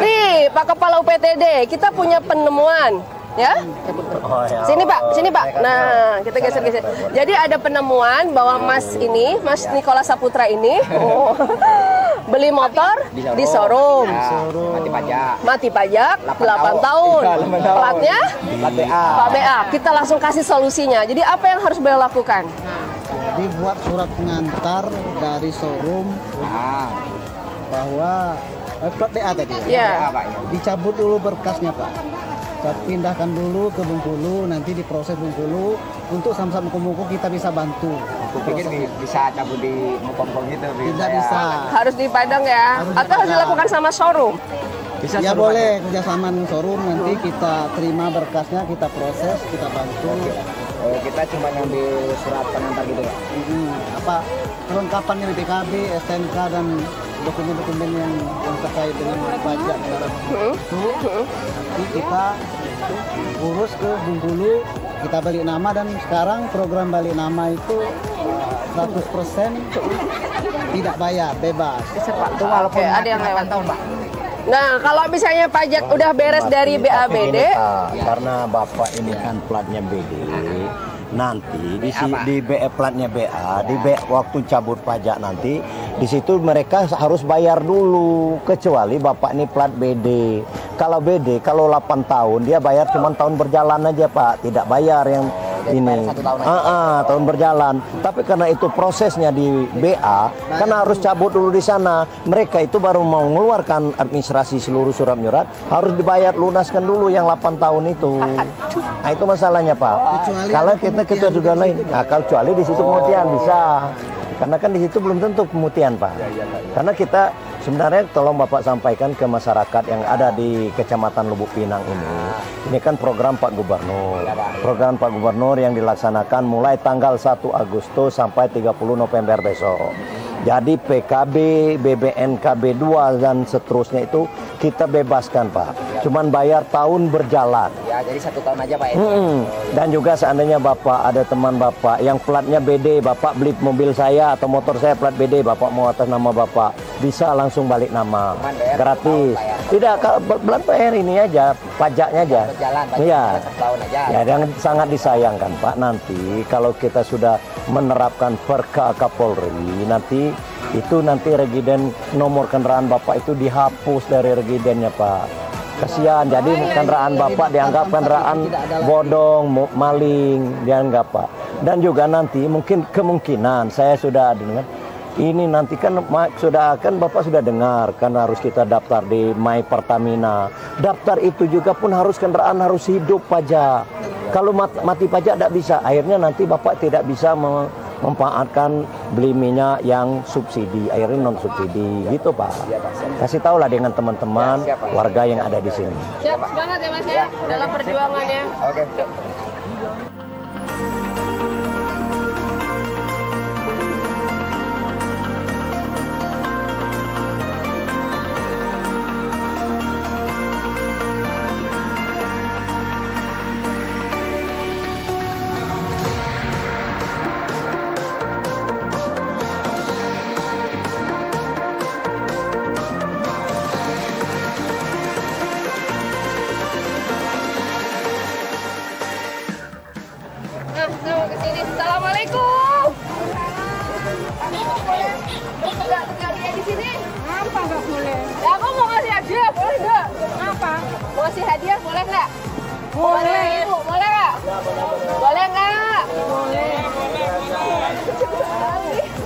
Nih, Pak Kepala UPTD, kita punya penemuan. Ya, sini Pak. Nah, kita geser. Jadi ada penemuan bahwa Mas Nikola Saputra ini beli motor di showroom. Mati pajak 8 tahun. Platnya plat BA. Pak BA. Kita langsung kasih solusinya. Jadi apa yang harus beliau lakukan? Dibuat surat pengantar dari showroom bahwa plat BA tadi. Iya. Dicabut dulu berkasnya, Pak. Pindahkan dulu ke Bengkulu, nanti diproses Bengkulu untuk Samsat Mukomuko kita bisa bantu. Aku pikir bisa cabut di Mukomuko gitu. Tidak bisa. Harus di Padang ya? Atau harus dilakukan sama showroom? Bisa ya boleh kerjasama dengan showroom, nanti kita terima berkasnya, kita proses, kita bantu. Kita cuma ngambil surat pengantar gitu, Pak. Apa kelengkapan yang PKB, STNK dan dokumen-dokumen yang terkait dengan pajak kendaraan itu nanti kita urus ke Bengkulu, kita balik nama, dan sekarang program balik nama itu 100% tidak bayar, bebas. Itu walaupun ada yang lewat tahun, Pak. Nah, kalau misalnya pajak udah beres dari BABD, karena Bapak ini kan platnya BD, nanti di BE platnya BA, di BE waktu cabut pajak nanti, di situ mereka harus bayar dulu, kecuali Bapak ini plat BD. Kalau BD, kalau 8 tahun, dia bayar cuma tahun berjalan aja, Pak, tidak bayar yang ini. Tahun berjalan. Tapi karena itu prosesnya di BA, kan harus cabut dulu di sana. Mereka itu baru mau mengeluarkan administrasi seluruh surat menyurat, harus dibayar lunaskan dulu yang 8 tahun itu. Nah, itu masalahnya, Pak. Kalau kita juga lain. Nah, kalau kecuali di situ pemutihan bisa. Karena kan di situ belum tentu pemutihan, Pak. Karena kita Sebenarnya tolong Bapak sampaikan ke masyarakat yang ada di Kecamatan Lubuk Pinang ini. Ini kan program Pak Gubernur. Program Pak Gubernur yang dilaksanakan mulai tanggal 1 Agustus sampai 30 November besok. Jadi PKB, BBNKB 2 dan seterusnya itu kita bebaskan Pak. Cuman bayar tahun berjalan. Ya, jadi 1 tahun aja Pak ya. Dan juga seandainya Bapak ada teman Bapak yang platnya BD, Bapak beli mobil saya atau motor saya plat BD, Bapak mau atas nama Bapak, bisa langsung balik nama. Gratis. Tidak, belum bayar ini aja, pajaknya aja. Iya. Ya, yang sangat disayangkan Pak, nanti kalau kita sudah menerapkan Perka Kapolri, nanti regiden nomor kendaraan Bapak itu dihapus dari regidennya Pak. Kasihan, jadi kendaraan Bapak dianggap kendaraan bodong, maling, dianggap Pak. Dan juga nanti mungkin kemungkinan saya sudah dengar, ini nanti kan Bapak sudah dengar kan harus kita daftar di My Pertamina. Daftar itu juga pun kendaraan harus hidup pajak. Kalau mati pajak tidak bisa, akhirnya nanti Bapak tidak bisa memanfaatkan beli minyak yang subsidi, akhirnya non subsidi gitu Pak. Kasih tahulah dengan teman-teman warga yang ada di sini. Siap banget ya Mas ya dalam perjuangannya. Oke. Nah, kesini. Assalamualaikum. Nggak dia di sini? Apa nggak boleh? Ya, aku mau ngasih hadiah, boleh nggak? Apa? Mau ngasih hadiah, boleh nggak? Boleh. Ibu, boleh nggak? Boleh nggak? Boleh.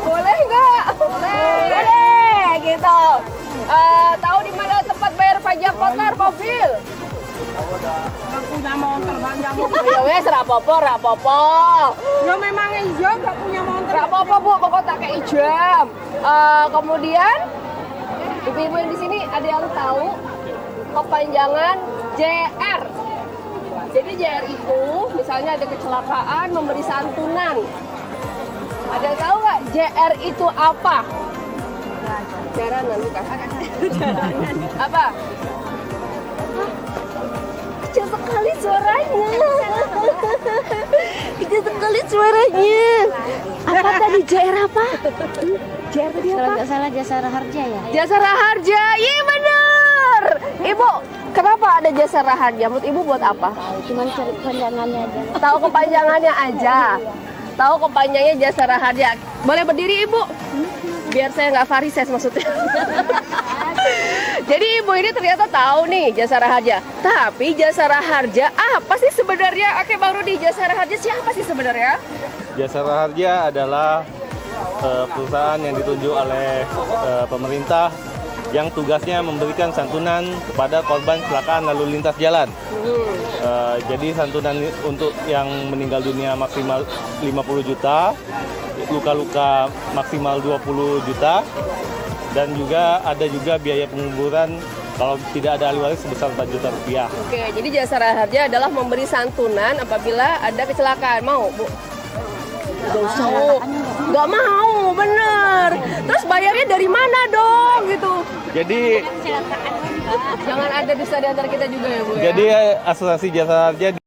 Boleh nggak? Boleh, gitu. Tahu di mana tempat bayar pajak motor mobil? Nggak punya motor banyak. Ya wes, rapopo. Ya memang hijau nggak punya motor. Rapopo Bu, pokok tak kayak ijam. Kemudian ibu-ibu yang di sini ada yang tahu kepanjangan JR. Jadi JR itu misalnya ada kecelakaan memberi santunan. Ada yang tahu nggak JR itu apa? Jaranan bukan? Apa? Kecil sekali suaranya. Kecil sekali suaranya. Apa tadi JR apa? JR tadi apa? Kalau nggak salah Jasara Harja ya. Jasara Harja, iya benar. Ibu, kenapa ada Jasara Harja? Menurut Ibu buat apa? Cuman cari kepanjangannya aja. Tahu kepanjangannya aja. Tahu kepanjangnya Jasara Harja. Boleh berdiri Ibu? Biar saya nggak varises maksudnya. Jadi Ibu ini ternyata tahu nih Jasara Harja. Tapi Jasara Harja apa sih sebenarnya? Oke, Bang Rudi, Jasara Harja siapa sih sebenarnya? Jasara Harja adalah perusahaan yang ditunjuk oleh pemerintah yang tugasnya memberikan santunan kepada korban kecelakaan lalu lintas jalan. Jadi santunan untuk yang meninggal dunia maksimal 50 juta, luka-luka maksimal 20 juta, dan juga ada juga biaya penguburan kalau tidak ada ahli waris sebesar 4 juta rupiah. Oke, jadi Jasara Harja adalah memberi santunan apabila ada kecelakaan. Mau, Bu? Nggak mau, bener. Terus bayarnya dari mana dong gitu? Jadi jangan ada dusta di antara kita juga ya Bu ya. Jadi asuransi Jasara Harja